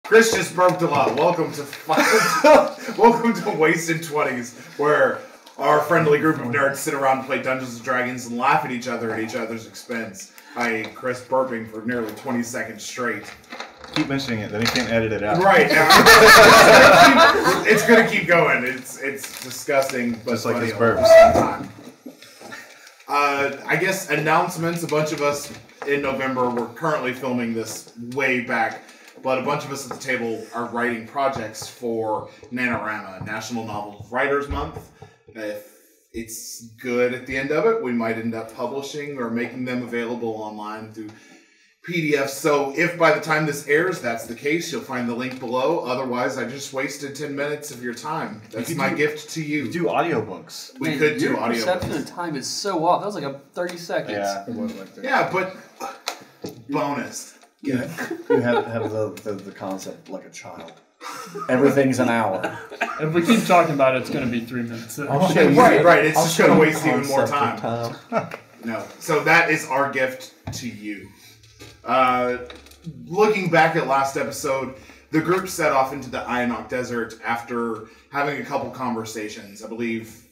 Chris just burped a lot. Welcome to Wasted 20's, where our friendly group of nerds sit around and play Dungeons & Dragons and laugh at each other's expense. Chris burping for nearly 20 seconds straight. Keep mentioning it, then he can't edit it out. Right. It's going to keep going. It's disgusting, but just like his funny burps. I guess announcements. A bunch of us in November, we're currently filming this way back, but a bunch of us at the table are writing projects for NaNoWriMo, National Novel Writers Month. If it's good at the end of it, we might end up publishing or making them available online through PDFs. So if by the time this airs, that's the case, you'll find the link below. Otherwise, I just wasted 10 minutes of your time. That's my gift to you. You do audiobooks. We could do audiobooks. Your perception of time is so off. That was like 30 seconds. Yeah, it was like 30. Yeah, but bonus. You have the concept like a child. Everything's an hour. If we keep talking about it, it's going to be 3 minutes. Right. It's just going to waste even more time. No. So that is our gift to you. Looking back at last episode, the group set off into the Ionok Desert after having a couple conversations. I believe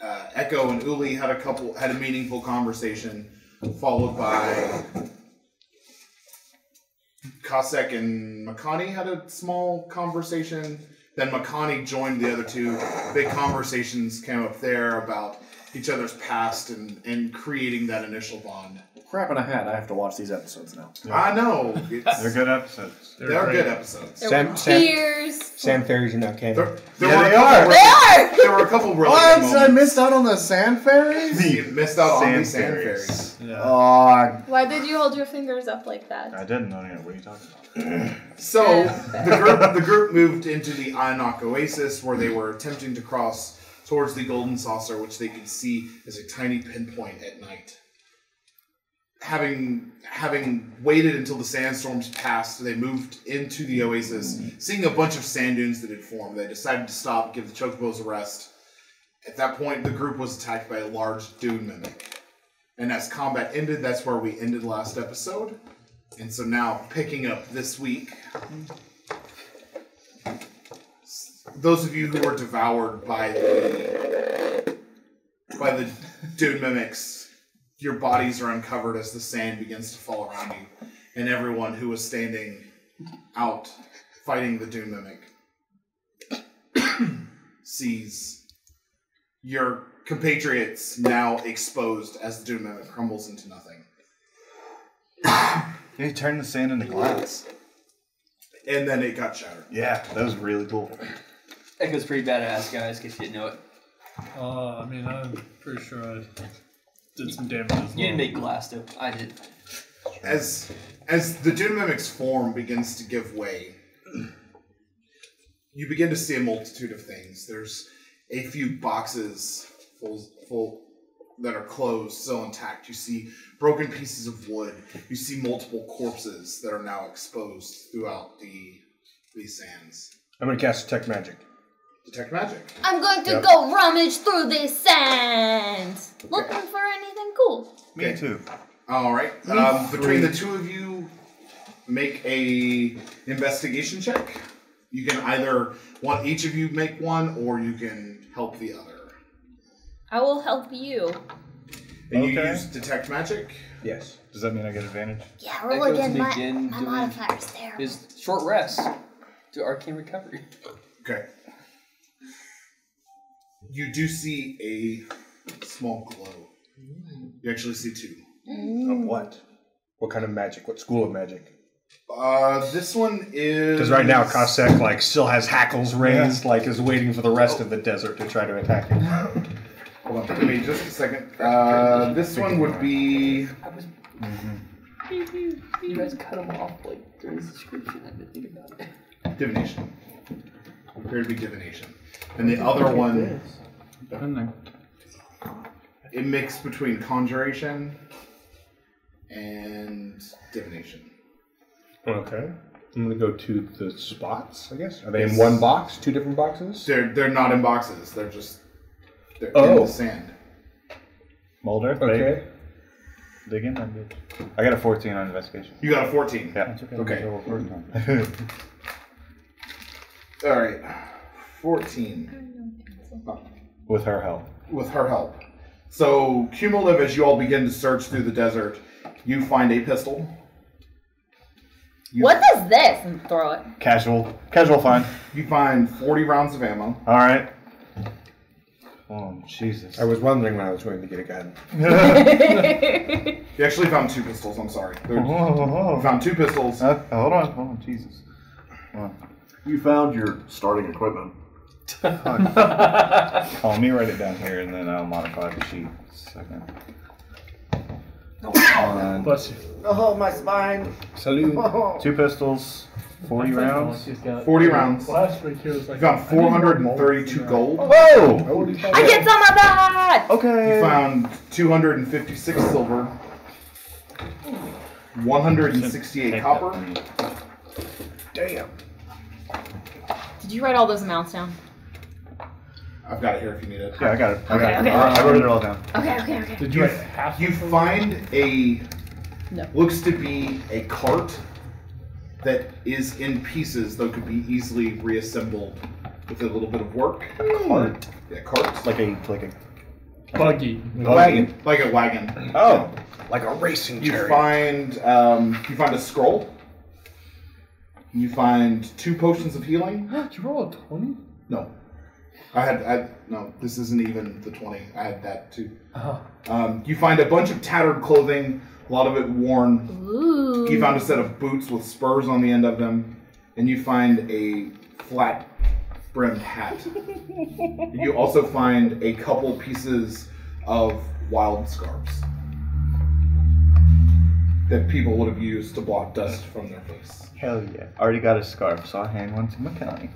Echo and Uli had a meaningful conversation, followed by Kosek and Makani had a small conversation. Then Makani joined the other two. Big conversations came up there about each other's past and creating that initial bond. Crap in a hat. I have to watch these episodes now. Yeah. I know. They're good episodes. They're good episodes. Sand fairies are not canon. They are! There were a couple really good moments. I missed out on the sand fairies? You missed out on the sand fairies. Yeah. Why did you hold your fingers up like that? I didn't know. What are you talking about? So, the group moved into the Ionok Oasis, where they were attempting to cross towards the Golden Saucer, which they could see as a tiny pinpoint at night. Having waited until the sandstorms passed, they moved into the oasis, seeing a bunch of sand dunes that had formed. They decided to stop, give the chocobos a rest. At that point, the group was attacked by a large dune mimic. And as combat ended, that's where we ended last episode. And so now, picking up this week, those of you who were devoured by the dune mimics, your bodies are uncovered as the sand begins to fall around you, and everyone who was standing out fighting the dune mimic sees your compatriots now exposed as the dune mimic crumbles into nothing. He turned the sand into glass. And then it got shattered. Yeah, that was really cool. Echo's pretty badass, guys, in case you didn't know it. I mean, I'm pretty sure I did some damage as well. You didn't make glass, though. I did. As the dune mimic's form begins to give way, you begin to see a multitude of things. There's a few boxes full that are closed, still intact. You see broken pieces of wood. You see multiple corpses that are now exposed throughout these sands. I'm going to cast Detect Magic. Detect Magic. I'm going to go rummage through this sand. Looking for anything cool. Me too. All right. Between the two of you, make a investigation check. You can either each of you make one, or you can help the other. I will help you. And you use Detect Magic? Yes. Does that mean I get advantage? Yeah, roll again. My modifier's there. His short rest to arcane recovery. Okay. You do see a small glow. You actually see two. Of what? What kind of magic? What school of magic? This one is... Because right now, Kosek, still has hackles raised, is waiting for the rest of the desert to try to attack him. Hold on, give me just a second. This one would be... You guys cut him off, during his description. I didn't think about it. Divination. Here would be Divination. And the other one... It mixed between Conjuration and Divination. Okay. I'm going to go to the spots, I guess. Are they in one box? Two different boxes? They're not in boxes. They're in the sand. Mulder? Okay. Dig in. I'm good. I got a 14 on investigation. You got a 14? Yeah. Okay. All right. 14. With her help. With her help. So, cumulative, as you all begin to search through the desert, you find a pistol. What is this? And throw it. Casual find. You find 40 rounds of ammo. All right. Oh, Jesus. I was wondering when I was going to get a gun. You actually found 2 pistols, I'm sorry. You Oh, found 2 pistols. hold on, Jesus. Hold on. You found your starting equipment. Oh, let me write it down here and then I'll modify the sheet. Second. And Bless you. Oh, my spine. Salute. 2 pistols, 40 rounds. 40 rounds. Last week he was You like. found 432 gold. Whoa! I get some of that! Okay. You found 256 silver. 168 copper. Damn. Did you write all those amounts down? I've got it here if you need it. Yeah, I got it. Okay. I wrote it all down. Okay. Did you write half? You of them? find a No. looks to be a cart that is in pieces, though could be easily reassembled with a little bit of work. Cart? Yeah, carts. Like a Buggy. Wagon. Like a wagon. Oh. Like a racing You chariot. find a scroll. You find 2 potions of healing. Did you roll a 20? No. No, this isn't even the 20. I had that too. You find a bunch of tattered clothing, a lot of it worn. Ooh. You found a set of boots with spurs on the end of them, and you find a flat brimmed hat. You also find a couple pieces of wild scarves that people would have used to block dust from their face. Hell yeah. Already got a scarf, so I'll hand one to McKelly.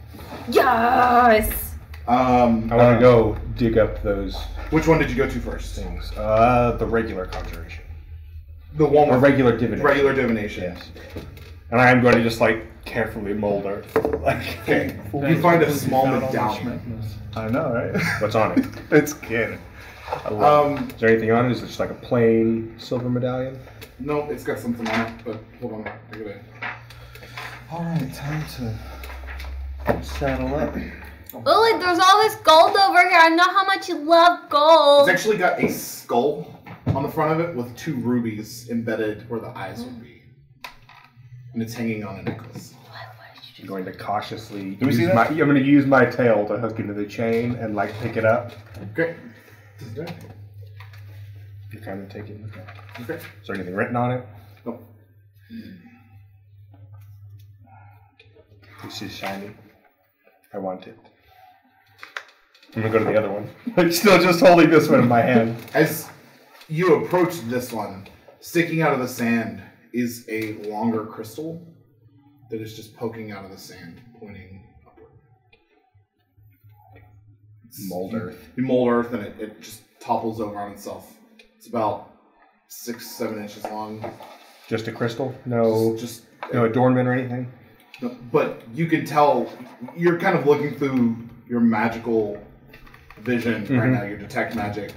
Yes! I want to go dig up those Which one did you go to first? things. The regular conjuration. The one Or with regular divination. regular divination. Yes. And I am going to just carefully mold earth. Okay. You find a small medallion. I know, right? What's on it? It's canon. I love Is there anything on it? Is it just like a plain silver medallion? No, it's got something on it, but hold on. Look at it. Alright, time to saddle up. Lily, there's all this gold over here. I know how much you love gold. It's actually got a skull on the front of it with 2 rubies embedded where the eyes would be. And it's hanging on a necklace. I'm going to cautiously Do we see use that? I'm going to use my tail to hook into the chain and pick it up. Okay. You kind of take it with that. Okay. Is there anything written on it? No. This is shiny. I want it. I'm going to go to the other one. I'm still just holding this one in my hand. As you approach this one, sticking out of the sand is a longer crystal that is just poking out of the sand, pointing upward. Mold earth. You mold earth and it just topples over on itself. It's about 6-7 inches long. Just a crystal? No, Just no adornment or anything? no, but you can tell you're kind of looking through your magical vision right now, your detect magic.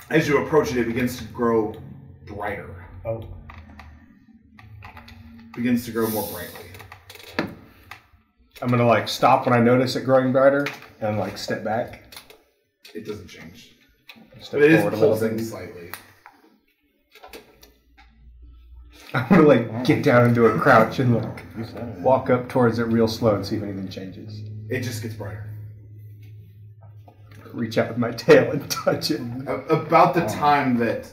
As you approach it, it begins to grow brighter. Oh. Begins to grow more brightly. I'm going to stop when I notice it growing brighter and step back. It doesn't change. Step But it is forward a little pulsing bit. slightly. I'm going to get down into a crouch and walk up towards it real slow and see if anything changes. It just gets brighter. Reach out with my tail and touch it. About the time that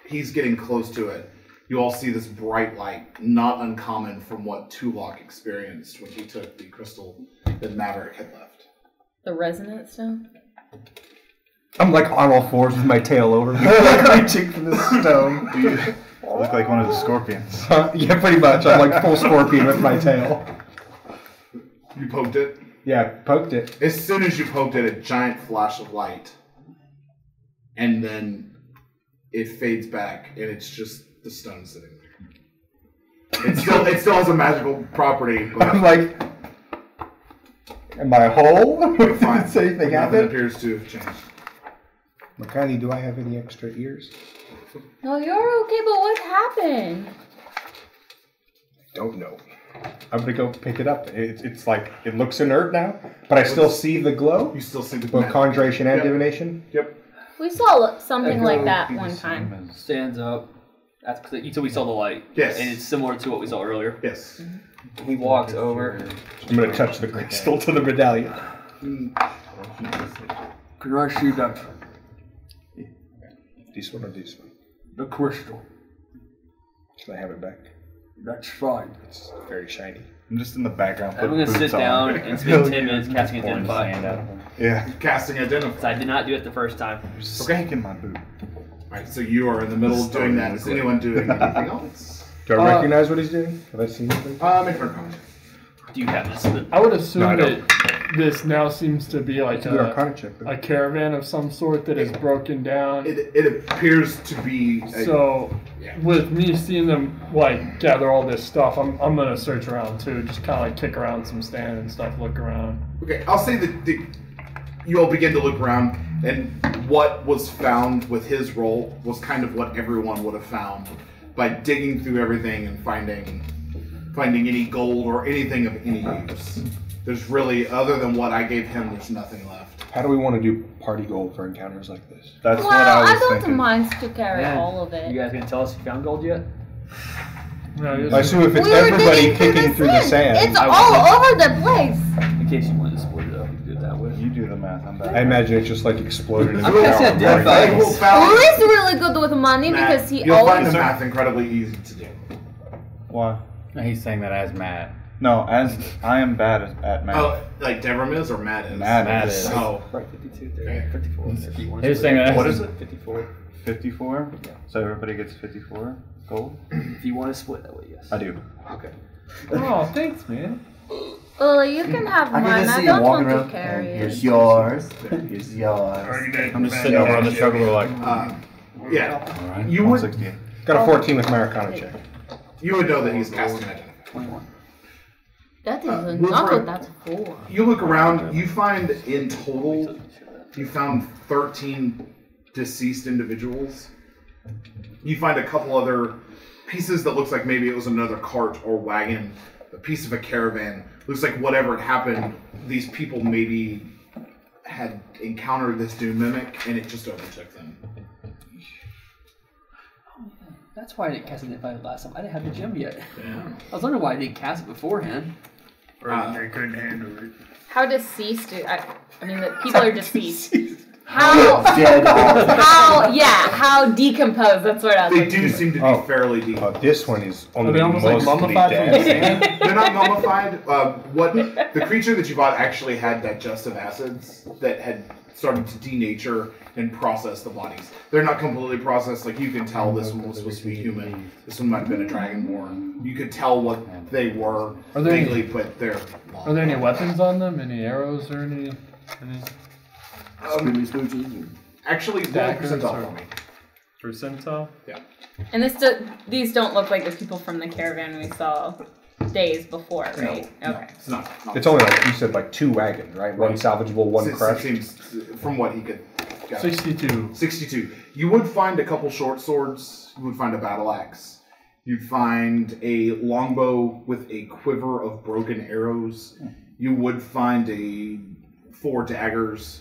he's getting close to it, you all see this bright light, not uncommon from what Tulok experienced when he took the crystal that Maverick had left. The resonant stone? I'm on all fours with my tail over me, reaching for the stone. You look like one of the scorpions. Yeah, pretty much. I'm full scorpion with my tail. You poked it? Yeah, poked it. As soon as you poked it, a giant flash of light. And then it fades back, and it's just the stone sitting there. It still has a magical property, but I'm am I whole? Did anything nothing happen? appears to have changed. Makani, do I have any extra ears? No, you're okay, but what happened? Don't know. I'm gonna go pick it up. It's like it looks inert now, but I still see the glow. You still see the Both conjuration and Yep. divination. Yep. We saw something Echo like that Be the one same time. as- Stands up. That's because so we saw the light. Yes. And it's similar to what we saw earlier. Yes. He walks over. I'm gonna touch the crystal to the medallion. Can I see that? This one or this one? The crystal. Can I have it back? That's fine. It's very shiny. I'm just in the background. I'm put gonna sit boots on. down and spend 10 minutes casting Pouring Identify. sand out of them. Yeah. Casting identify. So I did not do it the first time. Just taking my boot. Alright, so you are in the middle of doing that. Is anyone doing anything else? Do I recognize what he's doing? Have I seen anything? Make her comment. Do you have this? I would assume No, I that this now seems to be like It's a good Arcana check. a caravan of some sort that is broken down. It appears to be. So, Yeah. with me seeing them like gather all this stuff, I'm gonna search around too. Just kind of like kick around some stand and stuff, look around. Okay, I'll say that you all begin to look around, and what was found with his role was kind of what everyone would have found by digging through everything and finding any gold or anything of any use. There's really, other than what I gave him, there's nothing left. How do we want to do party gold for encounters like this? That's Well, what I was I don't thinking. mind to carry Man, all of it. You guys gonna tell us you found gold yet? No, I assume if it's We were everybody digging kicking through the sand, It's I all was- over the place. In case you wanted to split it up, you could do it that way. You do the math. I'm bad. I imagine it just like exploded. in I'm the guessing tower. identify. You will found, Lou's really good with money Matt, because he you'll find always. the math incredibly easy to do. Why? He's saying that as Matt. No, as I am bad at math. Oh, like Devram is or Matt is? Matt is. Oh, Right, 52, 54. If you want He was to saying split that. What is it? 54. 54. So everybody gets 54 gold. If you want to split that way, yes. I do. okay. Oh, thanks, man. Well, you can have I mine. can just I see him don't walking want around. to carry Here's it. yours. Here's yours. I'm just sitting over on the juggler like, Yeah, alright. you would 168. Got a 14 with my Arcana check. know that he's casting identify. 21. That is Wilfred- not good. That's 4. You look around, you find in total, you found 13 deceased individuals. You find a couple other pieces that looks like maybe it was another cart or wagon, a piece of a caravan. Looks like whatever had happened, these people maybe had encountered this doom mimic and it just overtook them. That's why I didn't cast Identify last time. I didn't have the gem yet. Yeah. I was wondering why I didn't cast it beforehand. They couldn't handle it. How deceased do I mean, the people are deceased. How? Dead off. How decomposed? That's what I was They thinking. do seem to be Oh. fairly deep. This one is Are only they almost like mostly mummified from the dead. sand? They're not mummified. What the creature that you bought actually had digestive acids that had started to denature and process the bodies. They're not completely processed. Like you can tell, this one was supposed to be human. This one might have been a dragonborn. You could tell what they were Are there any- vaguely, but they're. Are there any weapons on them? Any arrows or any Screamy smooches. Actually, Daggers 100% off or- for me. percentile? And these don't look like the people from the caravan we saw days before, right? No, Okay. it's not. It's only like you said, like 2 wagons, right? One Right. salvageable, one It crushed. seems from what he could. gather. 62. 62. You would find a couple short swords. You would find a battle axe. You'd find a longbow with a quiver of broken arrows. You would find 4 daggers.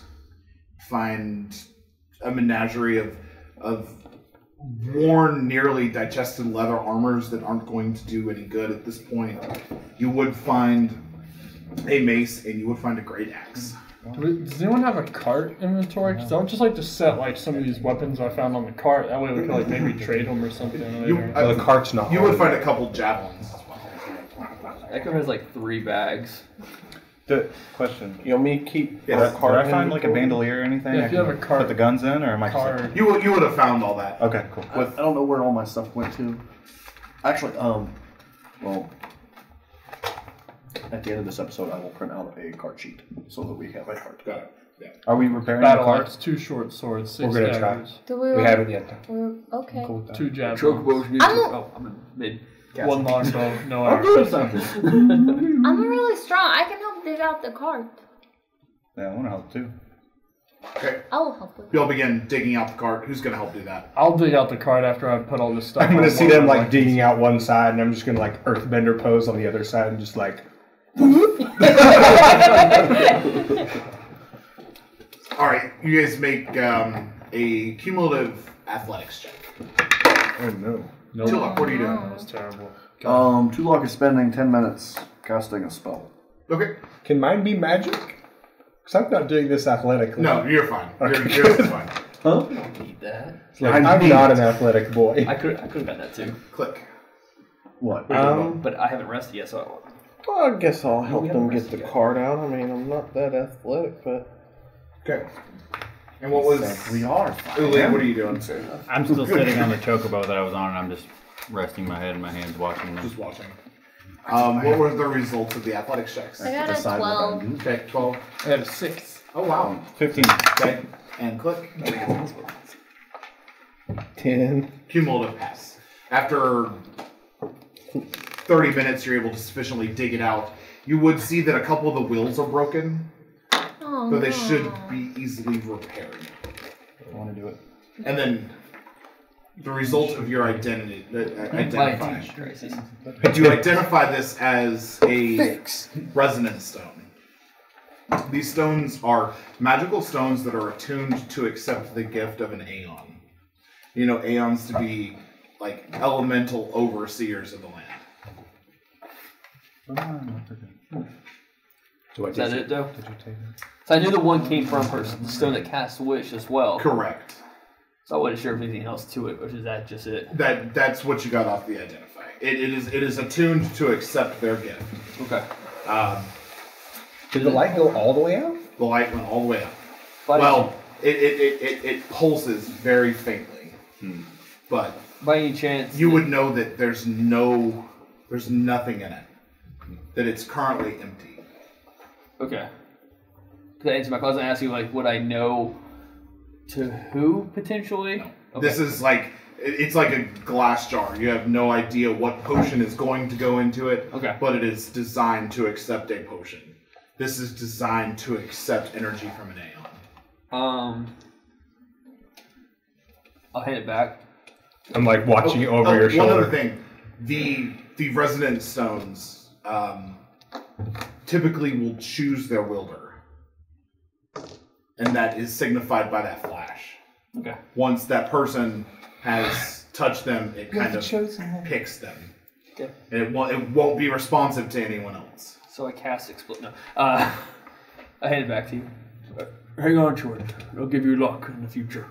Find a menagerie of worn, nearly digested leather armors that aren't going to do any good at this point. You would find a mace, and you would find a great axe. Does anyone have a cart inventory? Because I would just like to set like some of these weapons I found on the cart. That way we could like maybe trade them or something later. The cart's not. You would on. find a couple javelins as well. Echo has like 3 bags. The question. You want me to keep Yes. our Did cart I find like a inventory? bandolier or anything? Yeah, I if you can have a cart- put the guns in, or am I just like, Cart. You would have found all that. okay, cool. I don't know where all my stuff went to. Actually, well, at the end of this episode, I will print out a card sheet so that we have a card. Got it. Yeah. Are we repairing the Battle cart? axe, 2 short swords, 6 We're gonna try. daggers, Do we? We haven't yet. We're, okay. Cool with that. 2 javelins, Chocobos need I'm to. a- Oh, I'm in mid. 1 longbow, no I'm doing arrows. something. I'm really strong. I can help dig out the cart. Yeah, I want to help too. Okay. I will help with You'll begin digging out the cart. Who's going to help do that? I'll dig out the cart after I put all this stuff. I'm gonna on see one them of like my- digging out one side, and I'm just gonna like earthbender pose on the other side, and just like. All right. You guys make a cumulative athletics check. Oh no. Nope. Two luck. What are you doing? That was terrible. 2 luck is spending 10 minutes casting a spell. Okay. Can mine be magic? Because I'm not doing this athletically. No, you're fine. Okay. You're fine. Huh? I don't need that. Like, I'm not an athletic boy. I could have done that too, Click. What? but I haven't rested yet, so Well, I guess I'll help We them haven't get the rested yet. card out. I mean, I'm not that athletic, but Okay. And what was... We are fine. Uli, what are you doing? I'm still sitting on the chocobo that I was on, and I'm just resting my head in my hands watching them. Just watching. What were the results of the athletics checks? I got a Decide what I'm 12. doing. Okay, 12. I had a 6. Oh, wow. 15. Okay. And click. 10. Cumulative pass. After 30 minutes, you're able to sufficiently dig it out. You would see that a couple of the wheels are broken, Oh, but they no. should be easily repaired. I want to do it. And then the result of your identity, identify. crisis. You identify this as a resonance stone. These stones are magical stones that are attuned to accept the gift of an Aeon. You know, Aeons to be like elemental overseers of the land. Is that it though? So I knew the one came from her, the stone that casts wish as well. Correct. So I wasn't sure if anything else to it, or is that just it? That's what you got off the identify. It is attuned to accept their gift. Okay. Did the light go all the way out? The light went all the way up. But Well, it pulses very faintly, but by any chance, you would know that there's nothing in it. That it's currently empty. Okay. Could I answer my question? I asked you like, would I know to who potentially? Okay. This is like it's like a glass jar. You have no idea what potion is going to go into it. Okay. But it is designed to accept a potion. This is designed to accept energy from an Aeon. I'll hand it back. I'm like watching over your shoulder. One other thing, the resonance stones typically will choose their wielder, and that is signified by that flash. Okay. Once that person has touched them, it kind of picks them, Okay. and it won't be responsive to anyone else. So I cast exploit. No. I hand it back to you. Hang on to it. It'll give you luck in the future.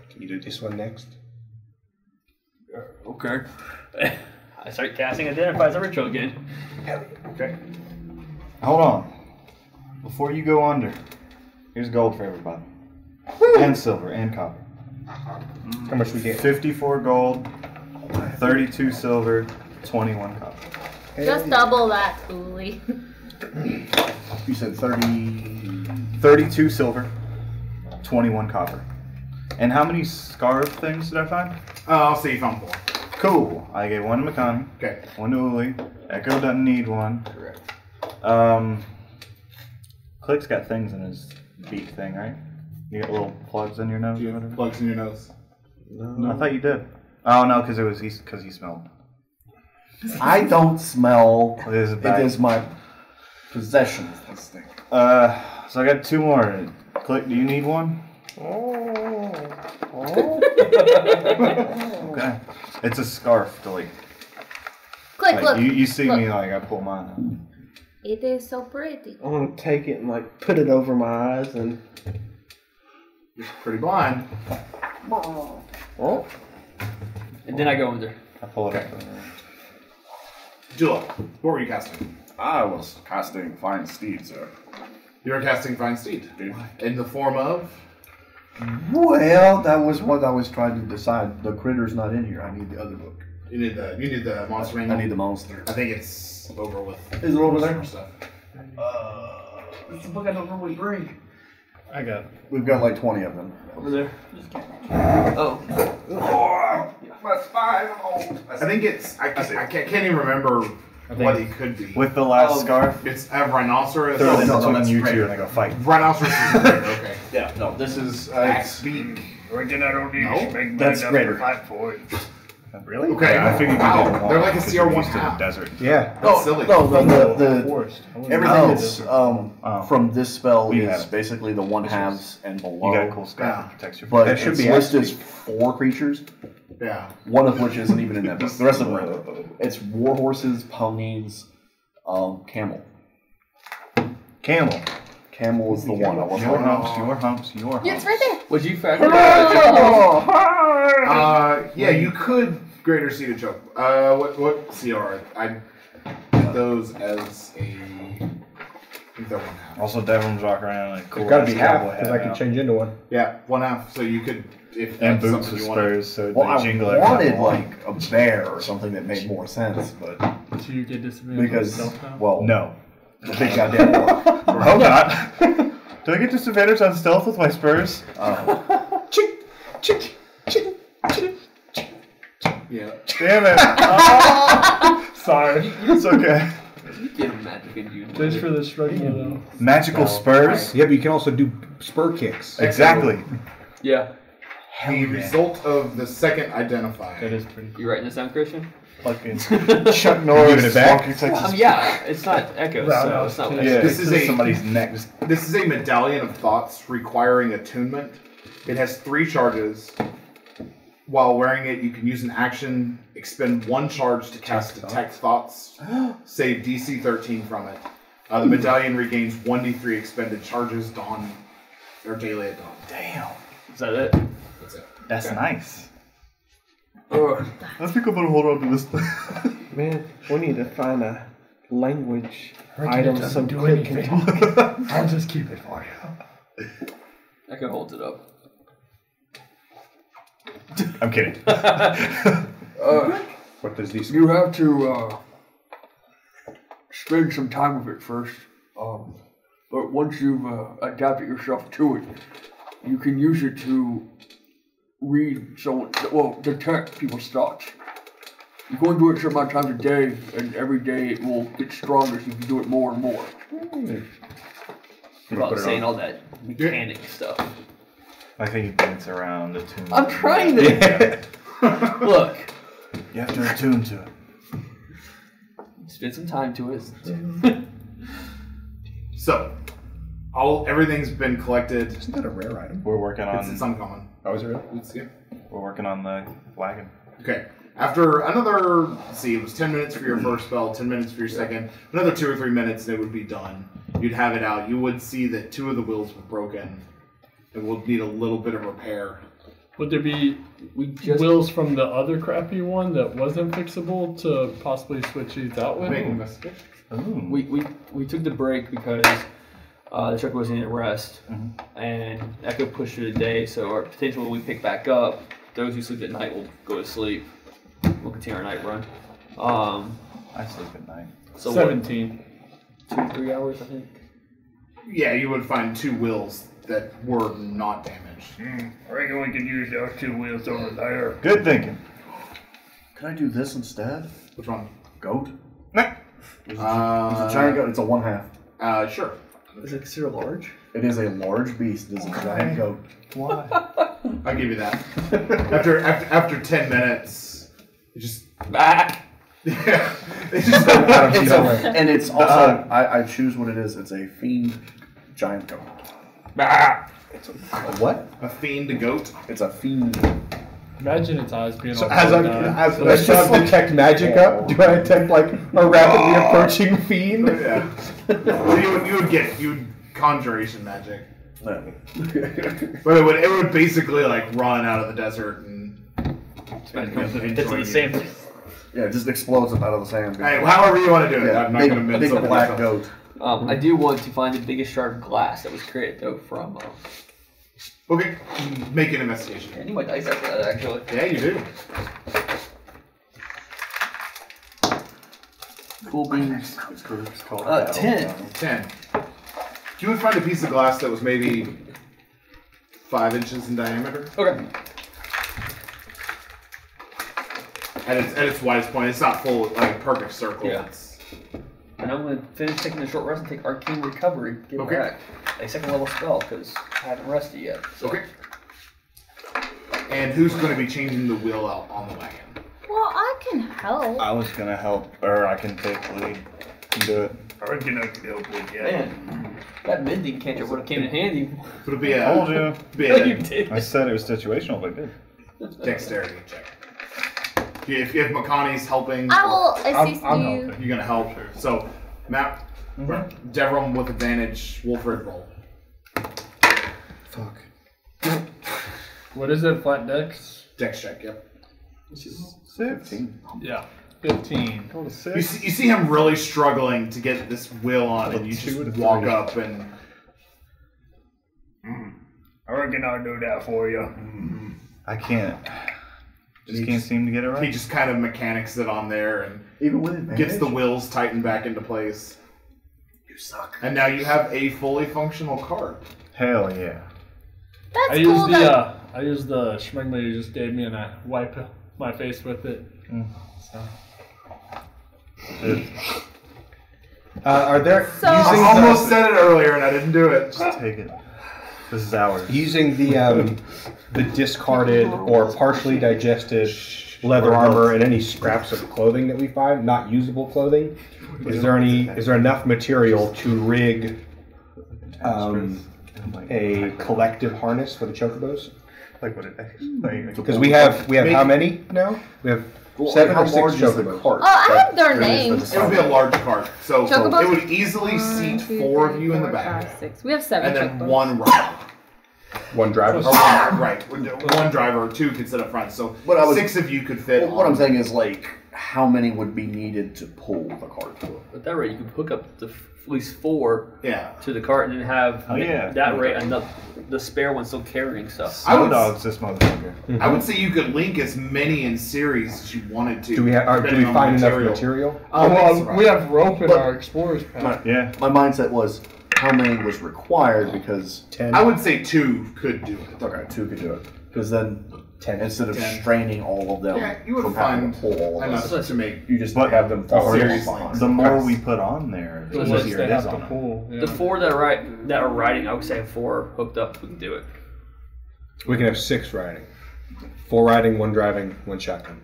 Can you do this one next? Okay. I start casting Identify as a ritual again. Okay. Hold on. Before you go under, here's gold for everybody. And silver and copper. How much we get? 54 gold, 32 silver, 21 copper. Just double that, Uli. You said 30. 32 silver, 21 copper. And how many scarf things did I find? I'll see if I'm four. Cool. I gave one to Makani, Okay. one to Uli. Echo doesn't need one. Correct. Click's got things in his beak thing, right? You got little plugs in your nose Do you or have whatever? plugs in your nose? I thought you did. Oh no, because he smelled. I don't smell. It is a It bag. is my possession, this thing. So I got two more. Click, do you need one? Okay. It's a scarf to like Click, look. you see look. me like I pull mine out. It is so pretty. I'm gonna take it and like put it over my eyes and. You're pretty blind. Oh. And then I go under. I pull it up. Julep, what were you casting? I was casting Fine Steed, sir. You were casting Fine Steed. In the form of? Well, that was what I was trying to decide. The critter's not in here. I need the other book. You need the monster manual? I need the monster. I think it's over with. Is it over there? Stuff. It's the book I don't normally bring. I got it. We've got like 20 of them. Over there. Oh. My spine! Oh. I think it's. I can't even remember what he could be. With the last scarf? It's a rhinoceros. Throw them no, between that's you two great. and they go fight. Rhinoceros is great, okay. Yeah, no, this is Speak. no. That's greater. Really? Okay. Yeah, I figured Wow. you didn't want They're like a because you're CR1 used to the half. desert. Yeah. That's silly. No, the Forest. everything that's from this spell is basically the one halves and below. You got a cool scarf Yeah. that protects your But that should it's be listed as 4 creatures, Yeah. one of which isn't even in that book. The rest of them are. It's war horses, ponies, camel. Camel. Camel is the one. I wasn't Your wrong. humps, your humps, your humps. Yeah, it's right there. Would you factor Yeah, you could greater seed a choke. What CR? I did those as a. I think they're 1/2. Also, Devon's walking around like cool. It's gotta be ass half cowboy because hat I can now. change into one. Yeah, 1/2. So you could, if And that's boots something with you wanted. spurs, so Well, they jingle I every time wanted you walk. like a bear or something that made more sense, but So you get disadvantage because on stealth now? well, No. the big goddamn one. I hope not. Do I get disadvantage on stealth with my spurs? Yeah. Damn it. Sorry. It's okay. get a magic in you? Just for the struggling though. Magical spurs? Yeah, but you can also do spur kicks. Exactly. Yeah. The result of the second identifier. That is pretty. You writing this down, Christian? Fucking Chuck Norris, Giving it back? Funky Texas. Yeah, it's not Echo, so it's not. Yeah, This this is is a- somebody's neck. Just This is a medallion of thoughts requiring attunement. It has 3 charges. While wearing it, you can use an action, expend 1 charge to cast Detect Thoughts, save DC 13 from it. The medallion regains 1d3 expended charges dawn or daily at dawn. damn. Is that it? That's it. That's nice. Ugh. I think I'm gonna hold on to this thing. Man, we need to find a language item so doesn't do quick can anything. talk. I'll just keep it for you. Echo holds it up. I'm kidding. What does these? You have to spend some time with it first. But once you've adapted yourself to it, you can use it to read detect people's thoughts. You go and do it a certain amount of times a day, and every day it will get stronger, so you can do it more and more. About saying all that mechanic stuff. I think he dance around the tune. I'm trying to. Look. You have to attune to it. Spend some time to it. So, everything's been collected. Isn't that a rare item? We're working on. It's uncommon. Oh, is it really? We're working on the wagon. Okay. After another, let's see, it was 10 minutes for your first spell, 10 minutes for your second, another 2 or 3 minutes, and it would be done. You'd have it out. You would see that 2 of the wheels were broken. It will need a little bit of repair. Would there be wheels from the other crappy one that wasn't fixable to possibly switch these out with? Make an investigation. We took the break because the truck was in rest, and Echo pushed through the day. So our potential when we pick back up, those who sleep at night will go to sleep. We'll continue our night run. I sleep at night. So 17. 2 3 hours, I think. Yeah, you would find 2 wheels that were not damaged. I reckon we could use those 2 wheels over there. Good thinking. Can I do this instead? Which one? Goat? Nah. It's a giant goat. It's a 1/2. Sure. Is it considered large? It is a large beast. It is a giant goat. Why? I'll give you that. After 10 minutes, it just back. Yeah, it's just and it's also I choose what it is. It's a fiend giant goat. It's a what? A fiend goat. It's a fiend. Imagine its eyes being So all as bugged I out. as I try to detect magic up, do I detect like a rapidly approaching fiend? Yeah. So you would conjuration magic. But it would basically like run out of the desert and It's the same. Yeah, it just explodes up out of the sand. Hey, however you want to do it. Yeah, I'm not big, going to mince big over black myself. goat. I do want to find the biggest shard of glass that was created though from. Okay, make an investigation. I need my dice after that actually. Yeah, you do. Cool beans. 10. 10. You would find a piece of glass that was maybe 5 inches in diameter. Okay. At its widest point, it's not full like a perfect circle. Yeah. It's And I'm going to finish taking a short rest and take Arcane Recovery. Give it back. A second level spell, because I haven't rested yet. So. Okay. And who's going to be changing the wheel out on the wagon? Well, I can help. I was gonna help, or I can take the lead and do it. I reckon I can help with you. Man, that mending cantrip would have came in handy. Would it be a... Told you. You did. I said it was situational, but I did. Dexterity check. If Makani's helping, I will assist I'm you. helping. you're gonna help. So, Matt, Devram with advantage. Wolfred roll. Fuck. What is it? Flat dex? Dex check. Yep. 15. Yeah. 15. You see him really struggling to get this wheel on, and you just walk up and. I reckon I'll do that for you. I can't. Just can't seem to get it right. He just kind of mechanics it on there and Even with advantage? gets the wheels tightened back into place. You suck. And now you have a fully functional cart. Hell yeah. That's I cool. I used the schmegma you just gave me and I wiped my face with it. So. Are there So- I using almost said it earlier and I didn't do it. Just take it. This is ours. using the discarded or partially digested leather armor and any scraps of clothing that we find, not usable clothing? Is there enough material to rig a collective harness for the chocobos? Like what it Because we have how many now? We have 7 How or 6 large is the chocobos. cart? Oh, I have their That is the names. It would be a large cart. So Chocobos? it would easily seat 4 of you in the back. 6. We have 7 And then chocobos. one rider. One driver. Right. One driver, 2 could sit up front. So But I was- 6 of you could fit. Well, what on. I'm saying is, like, how many would be needed to pull the cart? At that rate, you could hook up at least 4 Yeah. to the cart and then have yeah. that rate enough, the spare one still carrying stuff. I would- Snow Dog's this motherfucker. I would say you could link as many in series as you wanted to. Do we depending on find enough material? material? Well, we have rope in But- our explorer's pack. Yeah. My mindset was how many was required because 10. I would say 2 could do it. okay, 2 could do it because then 10. instead of 10. straining all of them Yeah, you would from having find to pull all of enough us, to make. you just But- have them fall Seriously. behind. The more we put on there, the Unless easier they it is have to on them. pull. Yeah. The 4 that are riding, I would say 4 hooked up, we can do it. We can have 6 riding. 4 riding, 1 driving, 1 shotgun.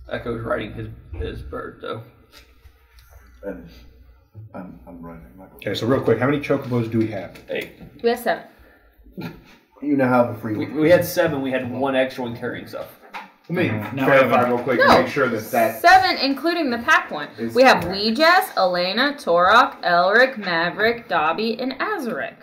Echo's riding his bird, though. And I'm running. Okay, so real quick, how many chocobos do we have? 8. We have 7. You now have a free one. We had 7, we had 1 extra one carrying stuff. Let me Now verify real quick No. and make sure that 7, including the pack one. Is We have correct. Weejess, Elena, Torok, Elric, Maverick, Dobby, and Azaric.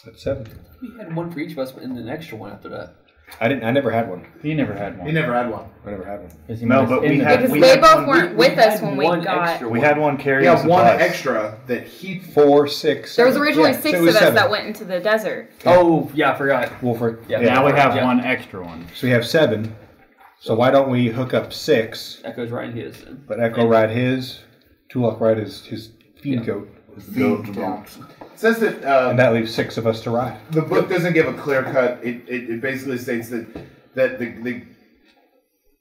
That's 7. We had 1 for each of us, but and an extra one after that. I never had one. He never had one. he never had one. I never had one. Because he No, was but in we the- had- Because we they both one- weren't with us when we one got. extra We one. had one carry We as have a one bus. extra that he. 4, 6. There was 7. originally Yeah, 6 so it of was us 7. that went into the desert. Oh, yeah, I forgot. Wolford. Yeah. Now we have Yeah. one extra one. So we have 7. So why don't we hook up 6? Echo's riding his. Then. Let Echo ride his, Tulok ride his feed goat, It says that and that leaves 6 of us to ride. the book doesn't give a clear cut. It basically states that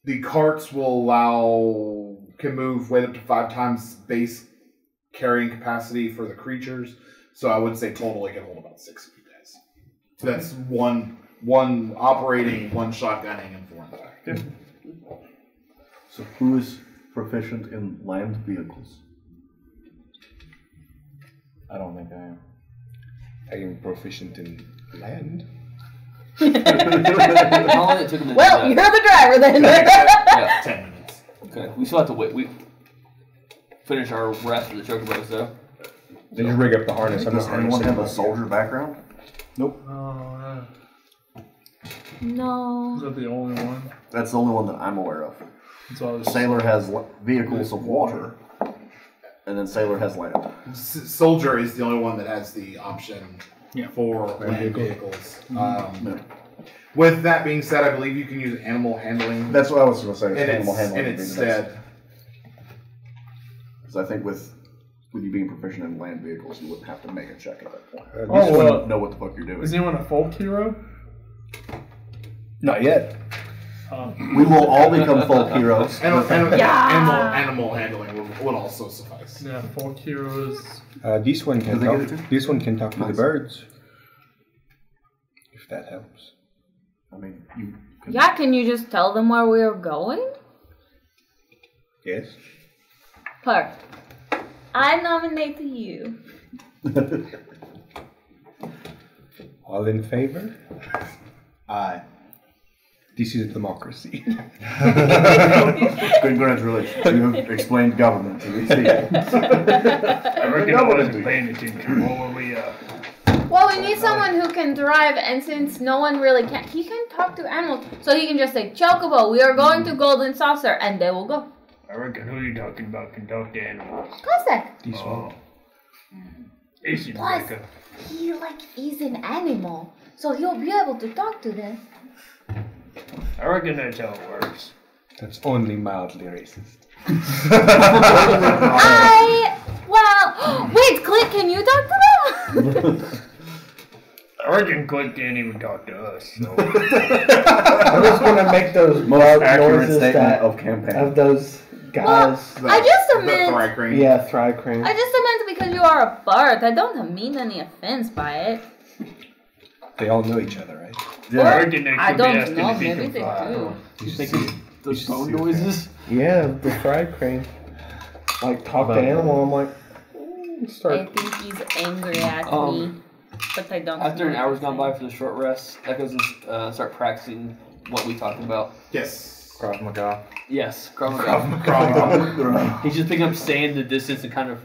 the carts can move way up to 5 times base carrying capacity for the creatures. So I would say total it can hold about 6 of you guys. So that's one operating, 1 shotgunning, and 4 in the back. So who is proficient in land vehicles? I don't think I am. I am proficient in land. How long did it took him to Well, do you're that? the driver then. Yeah. 10 minutes. Okay, we still have to wait. We finish our rest for the chocobos, though. Did you rig up the harness? I'm Does not anyone have a harnessing. soldier background? Oh, No. is that the only one? That's the only one that I'm aware of. So I was Sailor has vehicles of water, and then Sailor has land. Soldier is the only one that has the option Yeah. for land vehicles. With that being said, I believe you can use animal handling That's what I was going to say. in Animal handling would be the instead. Because I think with you being proficient in land vehicles, you wouldn't have to make a check at that point. You Oh, just well, wouldn't know what the fuck you're doing. is anyone a folk hero? Not yet. We will all become folk heroes. Animal handling would also suffice. Yeah, folk heroes. This one can Do they talk. get it too? This one can talk to the birds. If that helps. I mean, you. Yeah, can you just tell them where we are going? Yes. Perfect. I nominate you. All in favor? Aye. This is democracy. Congratulations. You have explained government to these people. I reckon I wasn't paying attention. What were we, Well, we need someone who can drive, and since no one really can, he can talk to animals. So he can just say, Chocobo, we are going to Golden Saucer, and they will go. I reckon who you talking about can talk to animals. Cossack. This one. Easy, Plus, Rebecca. he is an animal, so he'll be able to talk to them. I reckon that's how it works. That's only mildly racist. Wait, Click, can you talk to them? I reckon Clint can't even talk to us. So. I'm just gonna make those Most bark accurate noises statement of campaign. of those guys. I just meant, Yeah, Thrycrane. I just meant because you are a bird. I don't mean any offense by it. They all know each other, right? Yeah, I reckon they should I be don't asking know, if he maybe can they fly. do. You making those phone noises? Yeah, the Thrycrane. Like, talk to animal, I'm like, I start. think he's angry at me, but I don't. After an know hour's gone anything. by for the short rest, Echoes and start practicing what we talked about. Yes. Krav Maga. Yes, Krav Krav Maga. He's just picking up sand in the distance and kind of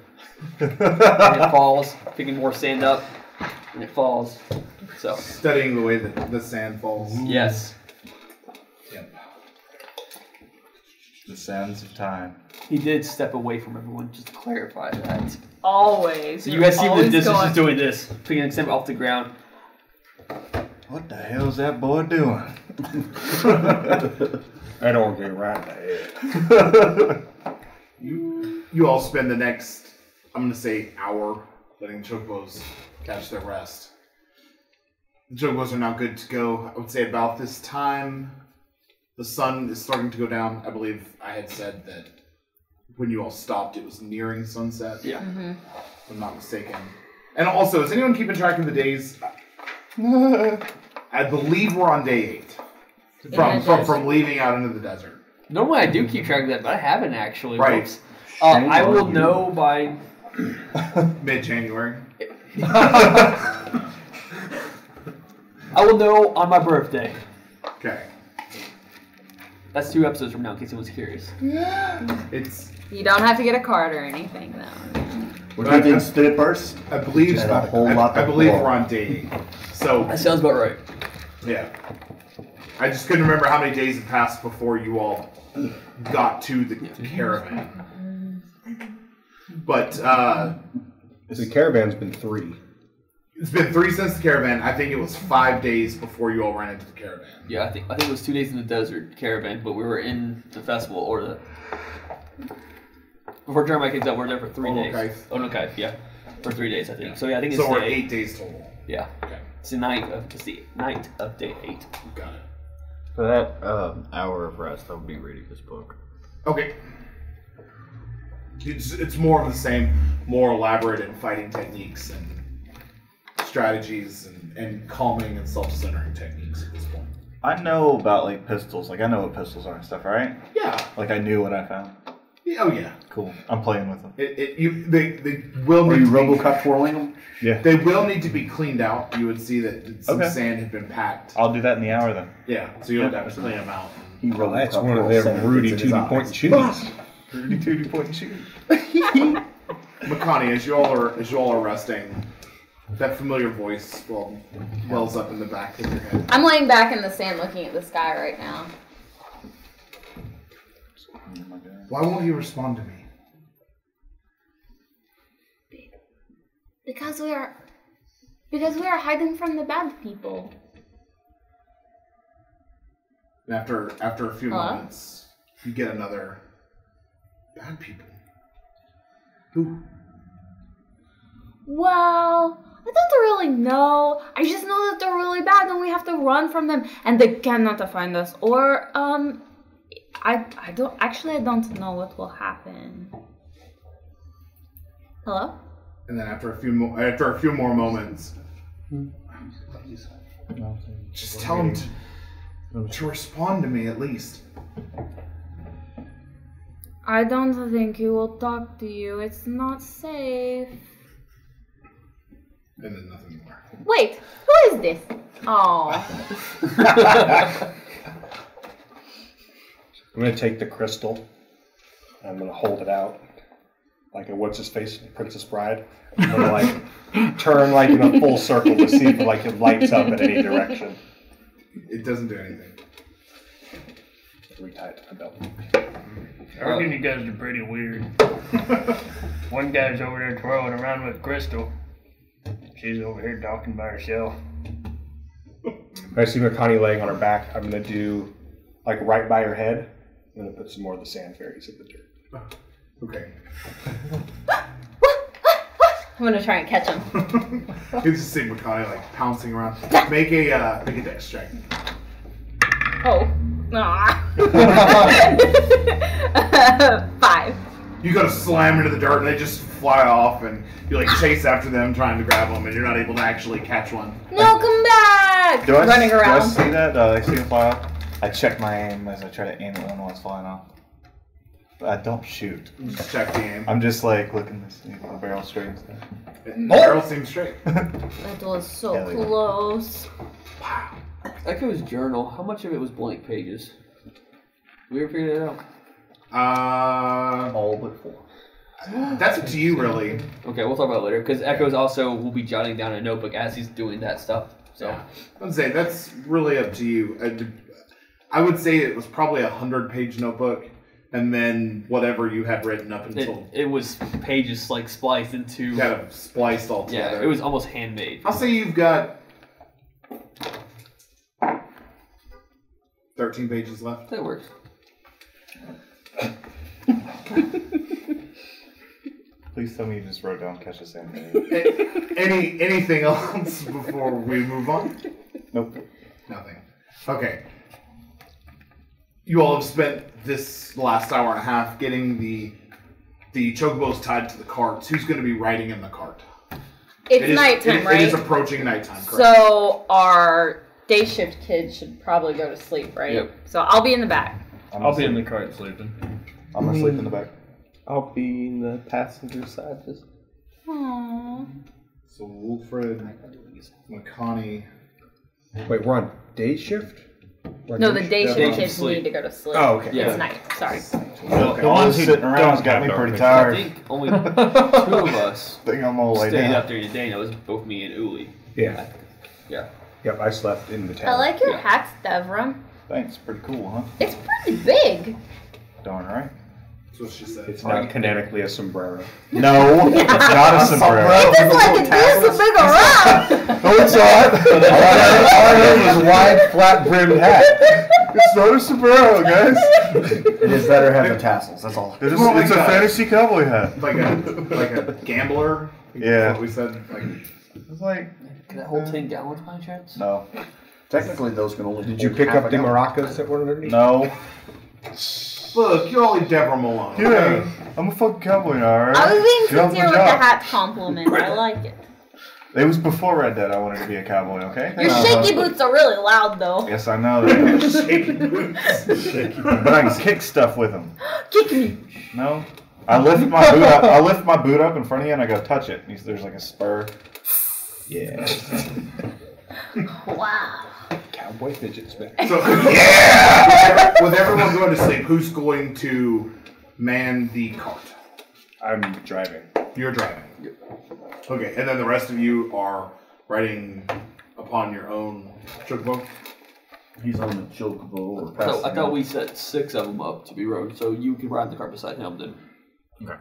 and it falls, picking more sand up, and it falls. So Studying the way that the sand falls. yes, Yep. The sands of time. he did step away from everyone. Just to clarify that. Always. So you guys see the Always distance going- he's doing this, picking a sand off the ground. What the hell's that boy doing? I don't get right in the head. You all spend the next, I'm going to say, hour letting chocobos catch their rest. The chocobos are now good to go. I would say about this time, the sun is starting to go down. I believe I had said that when you all stopped, it was nearing sunset. Yeah. If I'm not mistaken. And also, is anyone keeping track of the days? I believe we're on day 8 from leaving out into the desert. Normally I do keep track of that, but I haven't actually. Right. Whoops. I will know by mid-January. I will know on my birthday. Okay. That's 2 episodes from now, in case anyone's curious. It's. You don't have to get a card or anything, though. We're taking strippers. I believe. Just a whole lot I of believe blood. we're on day 8. So That sounds about right. yeah. I just couldn't remember how many days had passed before you all got to the caravan. But The caravan's been 3. it's been 3 since the caravan. I think it was 5 days before you all ran into the caravan. Yeah, I think it was 2 days in the desert caravan, but we were in the festival or the before Jeremiah kicked out. We were there for 3 days. Okay. Oh no, okay, yeah, for 3 days I think. So yeah, I think So it's we're day 8 days total. Yeah, Okay. it's the night of day 8. Got it. For that hour of rest, I would be reading this book. Okay. It's more of the same, more elaborate in fighting techniques and strategies and calming and self-centering techniques at this point. I know about like pistols. Like I know what pistols are and stuff, right? Yeah. Like I knew what I found. Oh yeah. Cool. I'm playing with them. They will Are need you to be, RoboCop twirling them? Yeah. They will need to be cleaned out. You would see that some Okay. sand had been packed. I'll do that in the hour then. Yeah, so you'll have to clean them out. He Well, that's RoboCop one of twirls them sand Rudy bits in his Tooty eyes. point and shoots. Rudy Tooty point and shoot. Makani, as you all are resting, that familiar voice wells up in the back of your head. I'm laying back in the sand looking at the sky right now. Why won't he respond to me? Because we are hiding from the bad people. And after a few Hello? moments, you get another bad people. Who? Well, I I don't really know. I just know that they're really bad and we have to run from them and they cannot find us. Or, I don't know what will happen. Hello? And then after a few more moments, just tell him to respond to me at least. I don't think he will talk to you. It's not safe. And then nothing more. Wait, who is this? Oh. I'm gonna take the crystal. I'm gonna hold it out, like a what's his face, Princess Bride. I'm gonna like turn like in a full circle to see if like it lights up in any direction. It doesn't do anything. Retie it to my belt. I reckon you guys are pretty weird. One guy's over there twirling around with Crystal. She's over here talking by herself. I see Makani laying on her back. I'm gonna do like right by her head. I'm gonna put some more of the sand fairies in the dirt. Okay. I'm gonna try and catch him. You just see Makani like pouncing around. Make a dex check. Oh. Aw. 5. You go to slam into the dirt and they just fly off, and you like chase after them trying to grab them, and you're not able to actually catch one. No, come back! Running around. Do I see that? I see it fly off. I check my aim as I try to aim at one while it's flying off. But I don't shoot. Just check the aim. I'm just like looking to see if the barrel straight and stuff. The barrel seems straight. That was so close. Wow. Echo's journal, how much of it was blank pages? We ever figured that out? All but 4. That's up to you, really. Okay, we'll talk about it later. Because Echo's also will be jotting down a notebook as he's doing that stuff. So I would say that's really up to you. I would say it was probably 100-page notebook, and then whatever you had written up until it was pages like spliced into. Kind of spliced all together. Yeah, it was almost handmade. I'll say you've got 13 pages left. That works. Please tell me you just wrote down catch a sand. Anything else before we move on? Nope. Nothing. Okay. You all have spent this last hour and a half getting the chocobos tied to the carts. Who's going to be riding in the cart? It's nighttime, right? It is approaching nighttime, correct? So our day shift kids should probably go to sleep, right? Yep. So I'll be in the back. I'll be in the cart sleeping. I'm gonna sleep in the back. I'll be in the passenger side. Just... Aww. So Wilfred, Makani. Wait, we're on day shift? No, the day shift kids need to go to sleep. Oh, okay. It's night. Sorry. The ones sitting around got me pretty tired. I think only 2 of us I think I'm all laid stayed down. up during the day, and that was both me and Uli. Yeah. Yeah. Yep, I slept in the town. I like your hat, Devram. Thanks, pretty cool, huh? It's pretty big. Darn right. That's what she said. It's not canonically a sombrero. No, it's not a sombrero. It's just like it is a big around. No, it's not. All was wide, flat-brimmed hat. It's not a sombrero, guys. It is better having tassels, that's all. It's a fantasy cowboy hat. Like a gambler. Yeah. What we said. Like, It's like... Can that hold 10 gallons by chance? No. Technically, those can only Did you hold pick half up a the gallon. maracas that were underneath? No. look, you all leave Devram alone. Yeah. Okay? I'm a fucking cowboy now, alright? I was being Get off sincere my with the job. hat compliment. I like it. It was before Red Dead I wanted to be a cowboy, okay? Your shaky boots are really loud, though. Yes, I know that. Shaky boots. But I can kick stuff with them. Kick me. No? I lift my boot up. I lift my boot up in front of you and I go touch it. And there's like a spur. Yeah. Wow. Cowboy fidget spinner. So, yeah! With everyone going to sleep, who's going to man the cart? I'm driving. You're driving. Okay, and then the rest of you are riding upon your own chocobo? He's on the chocobo or So I thought we set 6 of them up to be rode, so you can ride in the car beside him then. Okay.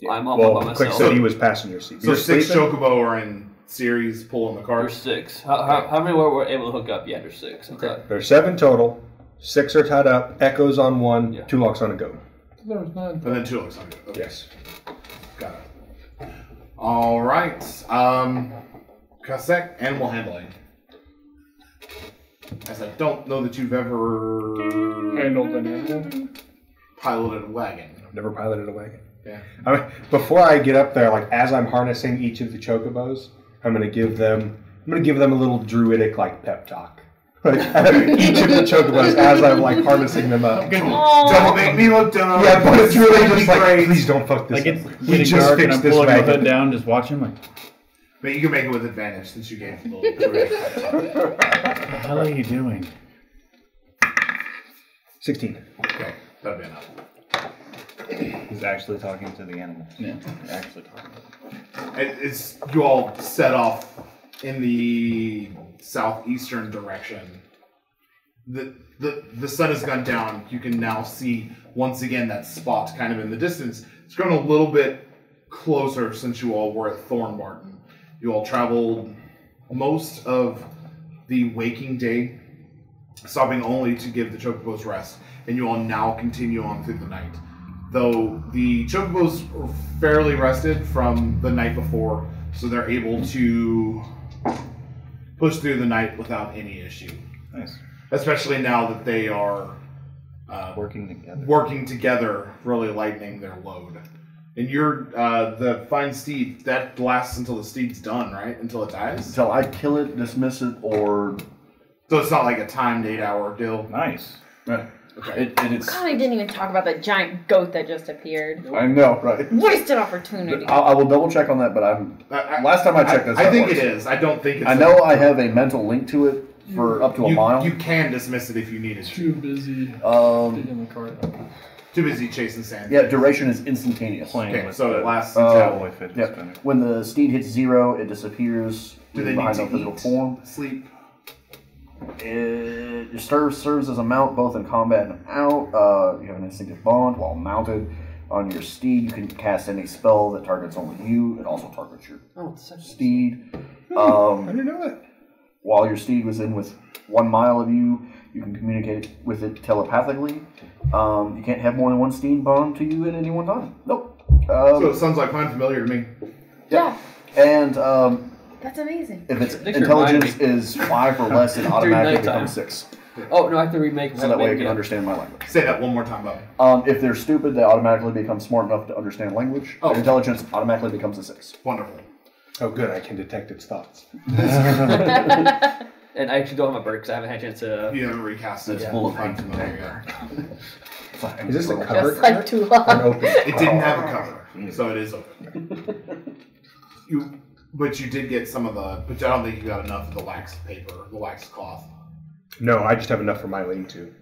Yeah. I'm on Well, by myself. Quick said he was passenger seat. So You're 6 sleeping? chocobo are in series pulling the cart? There's 6. How many were able to hook up? Yeah, there's 6. Okay. There's 7 total. 6 are tied up. Echo's on one. Yeah. 2 locks on a go. There was none. And then 2 looks on it. Okay. Yes. Got it. All right. Kasek, animal handling. As I don't know that you've ever Handled an animal? piloted a wagon. I've never piloted a wagon. Yeah. I mean, before I get up there, like as I'm harnessing each of the chocobos, I'm gonna give them a little druidic like pep talk. Like each of the chocobos as I'm like harnessing them up. Don't make me look dumb. Yeah, but it's really gonna just be like, great. please don't fuck this Like it's up. We getting just dark and fixed I'm this pulling my hood wagon. down, just watching. Like, But you can make it with advantage since you gave a little druidic. what the hell are you doing? 16. Okay, that'd be enough. He's actually talking to the animals. Yeah. Actually talking. It's you all set off in the southeastern direction. The sun has gone down. You can now see once again that spot kind of in the distance. It's grown a little bit closer since you all were at Thornbarton. You all traveled most of the waking day, stopping only to give the chocobos rest, and you all now continue on through the night. Though the chocobos were fairly rested from the night before, so they're able to push through the night without any issue. Nice. Especially now that they are working together, really lightening their load. And you're the fine steed that lasts until the steed's done, right? Until it dies. Until I kill it, dismiss it, or So it's not like a timed 8-hour deal. Nice. Okay. it's. God, I didn't even talk about the giant goat that just appeared. I know, right? Wasted opportunity. I will double check on that, but last time I checked this. I think it is. I don't think it's. I know I have a mental link to it for up to a mile. You can dismiss it if you needed to. Too busy. Too busy chasing sand. Yeah, duration is instantaneous. Okay, so it lasts until until when the steed hits 0, it disappears. Do they behind need no to physical eat, form. sleep? It serves as a mount both in combat and out. You have an instinctive bond while mounted on your steed. You can cast any spell that targets only you. It also targets your steed. I didn't know that. While your steed was in with 1 mile of you, you can communicate with it telepathically. You can't have more than one steed bond to you at any one time. Nope. So it sounds like Find Familiar to me. Yeah. And That's amazing. if its Thanks for reminding intelligence me. is 5 or less, it During automatically nighttime. becomes 6. Oh no, I have to remake. So that way it can understand my language. Say that one more time, Bob. If they're stupid, they automatically become smart enough to understand language. Oh. Their intelligence automatically becomes a 6. Wonderful. Oh, good. I can detect its thoughts. And I actually don't have my bird because I haven't had a chance to. You haven't recast it. It's full of Find paint. Familiar. Is this a cover? Just like too long. Or open? It didn't have a cover, so it is open. But you did get some of the. But I don't think you got enough of the wax paper, the wax cloth. No, I just have enough for my lean to.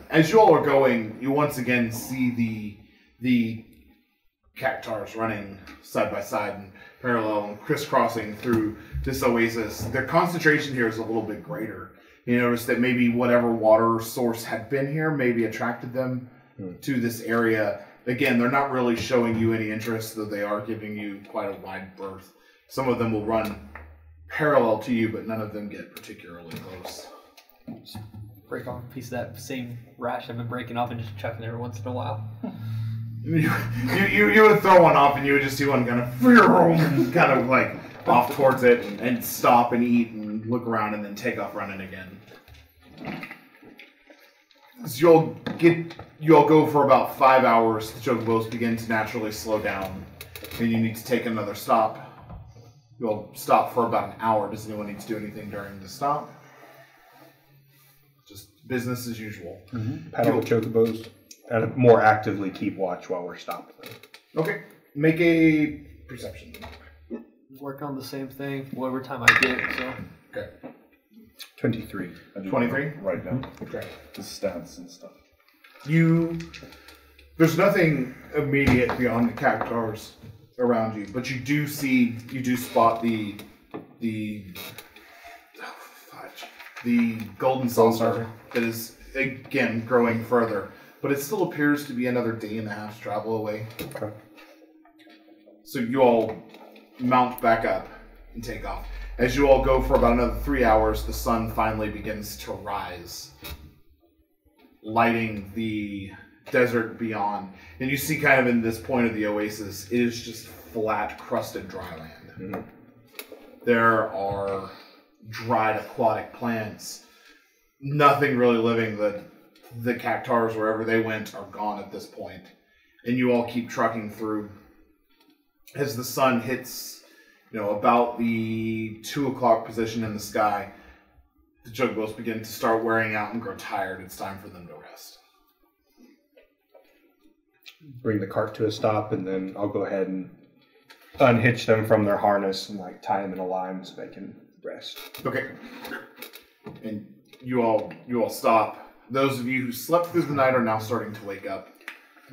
As you all are going, you once again see the cactars running side by side and parallel and crisscrossing through this oasis. Their concentration here is a little bit greater. You notice that maybe whatever water source had been here maybe attracted them to this area. Again, they're not really showing you any interest, though they are giving you quite a wide berth. Some of them will run parallel to you, but none of them get particularly close. Break off a piece of that same rash I've been breaking off and just chucking every once in a while. You would throw one off and you would just see one kind of like off towards it and stop and eat and look around and then take off running again. So you'll go for about 5 hours. The chocobos begin to naturally slow down, and you need to take another stop. You'll stop for about an hour. Does anyone need to do anything during the stop? Just business as usual. Paddle the chocobos and more actively keep watch while we're stopped. Okay. Make a perception. Work on the same thing whatever time I get. So. Okay. 23. 23? Right now. Okay. The stats and stuff. There's nothing immediate beyond the cactars around you, but you do spot the golden saucer that is again growing further, but it still appears to be another day and a half's travel away. Okay. So you all mount back up and take off. As you all go for about another 3 hours, the sun finally begins to rise, lighting the desert beyond. And you see kind of in this point of the oasis, it is just flat, crusted dry land. Mm-hmm. There are dried aquatic plants. Nothing really living. The cactars, wherever they went, are gone at this point. And you all keep trucking through. As the sun hits, about the 2 o'clock position in the sky, the jugboats begin to start wearing out and grow tired. It's time for them to rest. Bring the cart to a stop, and then I'll go ahead and unhitch them from their harness and tie them in a line so they can rest. Okay. And you all stop. Those of you who slept through the night are now starting to wake up.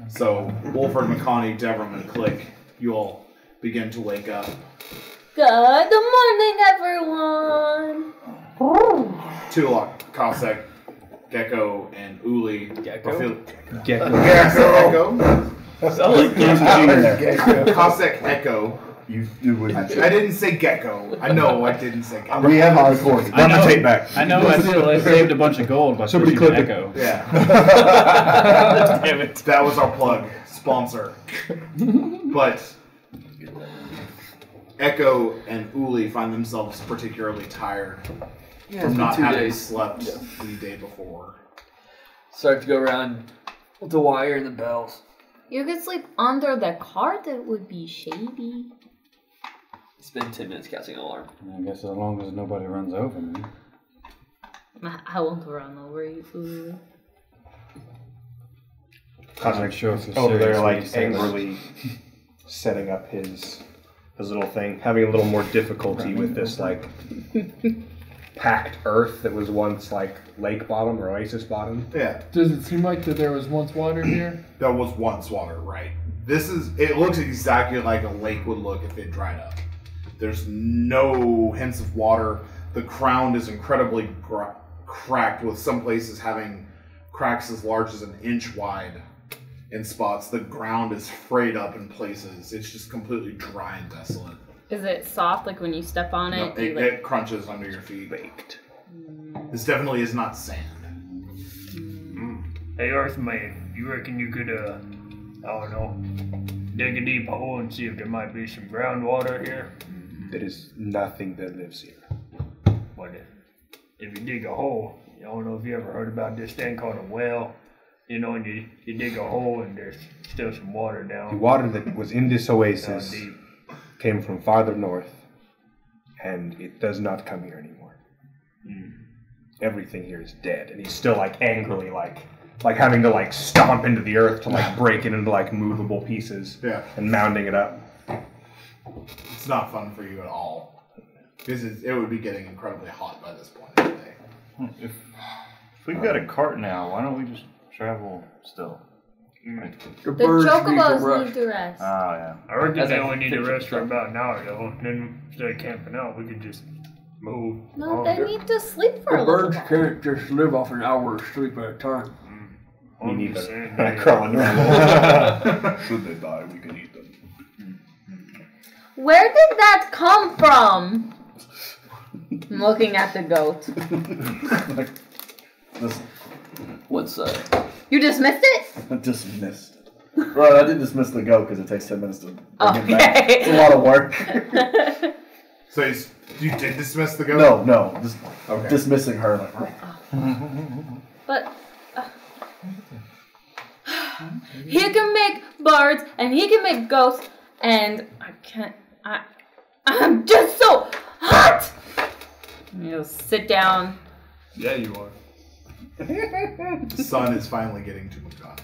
So Wolford, McConney, Devram, and Click, you all begin to wake up. Good morning, everyone. 2 o'clock, Cossack, Gecko, and Uli. Gecko? Gecko. Cossack Echo. You would. I didn't say Gecko. I know I didn't say Gecko. We have our recording. Run the tape back. I know I saved a bunch of gold by Somebody switching clip to it. Echo. Yeah. Damn it. That was our plug. Sponsor. But Echo and Uli find themselves particularly tired from not having slept the day before. Start to go around with the wire and the bells. You could sleep under the cart. It would be shady. Spend 10 minutes casting an alarm. I guess as long as nobody runs over me. I won't run over you, Uli. Cosmic sure if it's over there, serious when you say that. angrily setting up his little thing, having a little more difficulty with this packed earth that was once lake bottom or oasis bottom. Yeah. Does it seem like that there was once water here? There was once water, right? It looks exactly like a lake would look if it dried up. There's no hints of water. The ground is incredibly cracked, with some places having cracks as large as an inch wide in spots. The ground is frayed up in places. It's just completely dry and desolate. Is it soft, like when you step on it? No, it crunches under your feet. Baked. This definitely is not sand. Hey, Earthman, you reckon you could, I don't know, dig a deep hole and see if there might be some groundwater here? There is nothing that lives here. But if you dig a hole, I don't know if you ever heard about this thing called a well. And you dig a hole and there's still some water down. The water that was in this oasis Down deep. came from farther north, and it does not come here anymore. Everything here is dead, and he's still angrily having to stomp into the earth to break it into movable pieces. Yeah. And mounding it up. It's not fun for you at all. Because it would be getting incredibly hot by this point of the day. If we've got a cart now, why don't we just travel still? The chocobos need to rest. Oh, yeah. I reckon they only need to rest for about an hour, though. And then instead of camping out, we could just move. No, they need to sleep for a The little birds while. can't just live off an hour of sleep at a time. We I'm need just them. saying, Crawling Should they die, we can eat them. Where did that come from? I'm looking at the goat. Listen, What's You dismissed it? I dismissed it. Right, I did dismiss the goat because it takes 10 minutes to bring it back. Okay. It's a lot of work. So you did dismiss the goat? No, just Okay. dismissing her. But he can make birds and he can make ghosts, and I can't. I'm just so hot. You sit down. Yeah, you are. The sun is finally getting to McConney.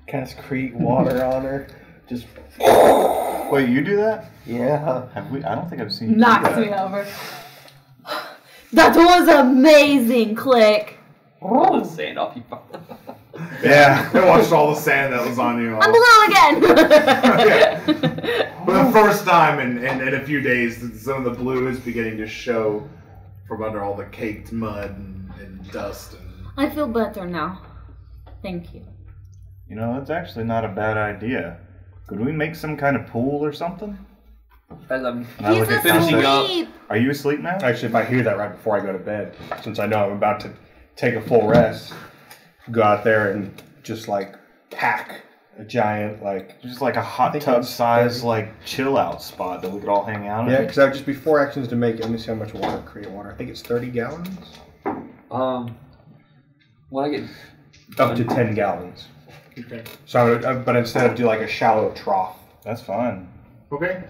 Cast Crete water on her. Just Wait, you do that? yeah. Have we? I don't think I've seen you do Knocks that. me over. That was amazing, Click. all the sand off you? Yeah, I watched all the sand that was on you. I'm blue again. For the first time in a few days, some of the blue is beginning to show from under all the caked mud and dust. I feel better now. Thank you. You know, that's actually not a bad idea. Could we make some kind of pool or something? As I'm And I He's look at finishing up. asleep. Are you asleep now? Actually, if I hear that right before I go to bed, since I know I'm about to take a full rest, go out there and just like pack a giant just like a hot tub size like chill out spot that we could all hang out in. Yeah, because that would just be 4 actions to make it. Let me see how much water create water. I think it's 30 gallons. When I get up to 10 gallons. Okay. So, but instead of do like a shallow trough. That's fine. Okay.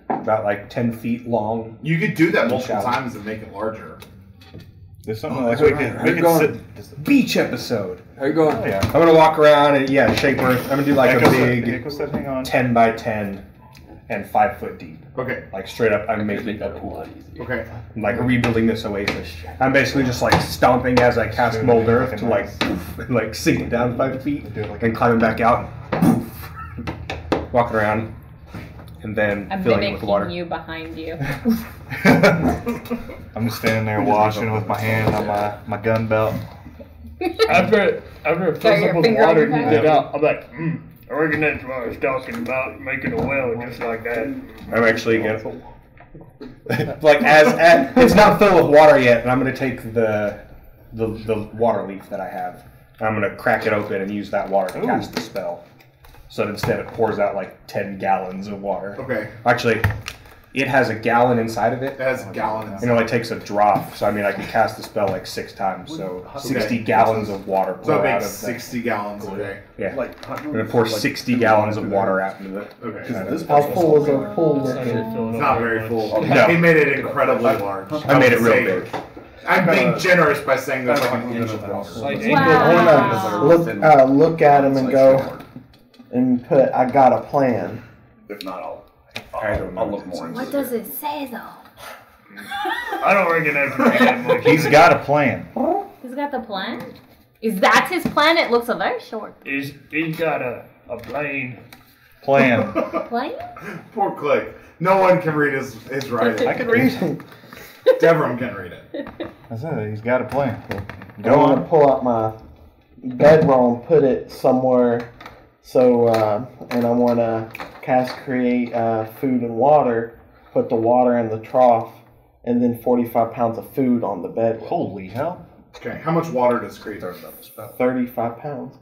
About like 10 feet long. You could do that multiple times and make it larger. There's something like we could sit. Beach episode. How you going? Oh, yeah. I'm gonna walk around and shape earth. I'm gonna do like a big hang on. 10 by 10 and 5 foot deep. Okay. Like straight up, I'm making a pool. Okay. I'm like rebuilding this oasis. I'm basically just like stomping as I cast mold earth to like sink it down 5 feet and climbing back out. Walking around and then I'm filling it with water. mimicking you behind you. I'm just standing there washing with my hand on my gun belt. After it fills up with water and you get out, I'm like, I reckon that's what I was talking about, making a well just like that. I'm actually gonna like as it's not filled with water yet, and I'm gonna take the water leaf that I have, and I'm gonna crack it open and use that water to cast the spell. So that instead it pours out like 10 gallons of water. Okay. Actually, it has a gallon inside of it. It has a gallon inside. And it only takes a drop, so I mean I can cast the spell like 6 times, so 60 gallons of water pour So it out makes of 60 gallons, okay. Yeah. I'm gonna pour 60 gallons of water out into it. Okay. How full is our pool? It's not very full. No. He made it incredibly large. I made it real big. I'm being generous by saying there's like an inch of I want to look at him and go and put, I got a plan. If not, I'll look more into What does it say though? I don't reckon that's that much. He's got a plan. He's got the plan? Is that his plan? It looks very short. He's got a plane. Plan. Plane? Poor Click. No one can read his writing. I can read. Devram can read it. I said he's got a plan. I want to pull out my bedroll and put it somewhere. So, and I want to cast create food and water, put the water in the trough, and then 45 pounds of food on the bed. Holy hell. Okay, how much water does create? 35 pounds.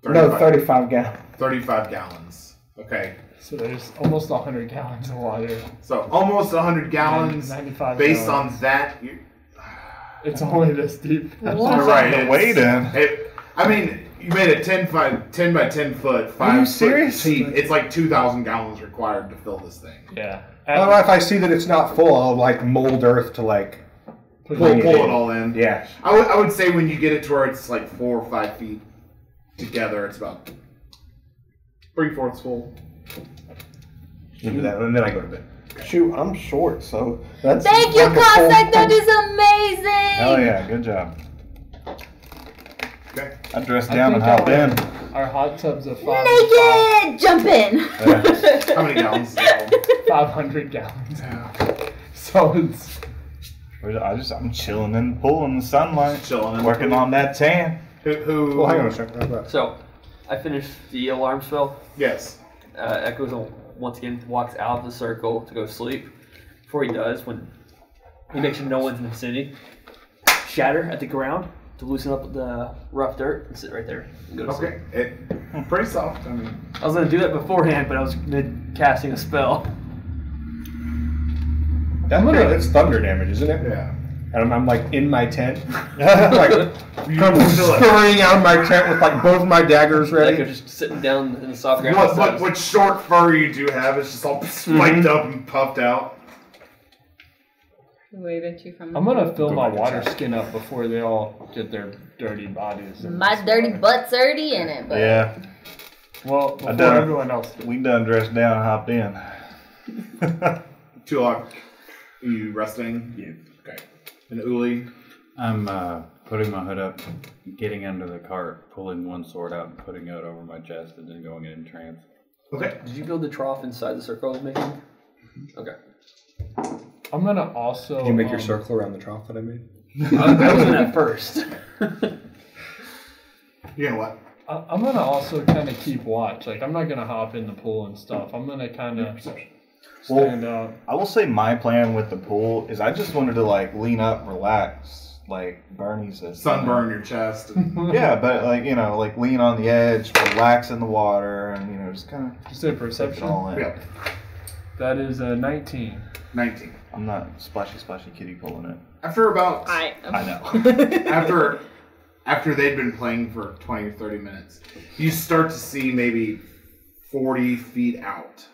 35. No, 35 gallons. 35 gallons. Okay. So there's almost 100 gallons of water. So almost 100 gallons. 95 based gallons. on that, It's only this deep. You're right. Wait in. I mean, you made it 10 by 10 foot, 5 Are you foot serious? deep. It's like 2,000 gallons required to fill this thing. Yeah. Well, if I see that it's not full, I'll like mold earth to like Pull it all in. Yeah. I would say when you get it to where it's like 4 or 5 feet together, it's about 3/4 full. Into that, and then I go to bed. Shoot, I'm short, so that's. Thank you, like a full Cossack. That tank. is amazing. Hell yeah, good job. Okay. I dressed down and hopped in. Our hot tub's a 5. Naked! Jump in. How many gallons is it? 500 gallons. So it's. I'm chilling in the pool in the sunlight. Chilling in the working pool. on that tan. Who? Well, hang on a second. So, I finished the alarm spell. Yes. Echoes once again walks out of the circle to go sleep. Before he does, when he makes sure no one's in the vicinity, shatter at the ground to loosen up the rough dirt and sit right there and go to sleep. Okay. Pretty soft. I mean, I was gonna do that beforehand, but I was mid casting a spell. It's thunder damage, isn't it? Yeah. And I'm like in my tent, like scurrying out of my tent with like both my daggers ready. Echo just sitting down in the soft ground. What short fur you do have is just all spiked up and puffed out. Wave at you from. I'm gonna fill my water skin up before they all get their dirty bodies. My dirty butt's already in it, but. Yeah. Well, before everyone else. We done dressed down and hopped in. Tulok, are you resting? Yeah. Okay. And Uli? I'm putting my hood up, getting under the cart, pulling one sword out and putting it over my chest, and then going in trance. Okay. Did you build the trough inside the circle I was making? Okay. I'm gonna also. Did you make your circle around the trough that I made? I was in that first. You know what? I'm gonna also kind of keep watch. Like, I'm not gonna hop in the pool and stuff. I'm gonna kind of stand out. I will say my plan with the pool is I just wanted to like lean up, relax, like Bernie's a sunburn your chest. And yeah, but like like lean on the edge, relax in the water, and just kind of just a perception. All in. Yep. That is a 19. 19. I'm not splashy kitty pulling it. After about I know. after they'd been playing for 20 or 30 minutes, you start to see maybe 40 feet out.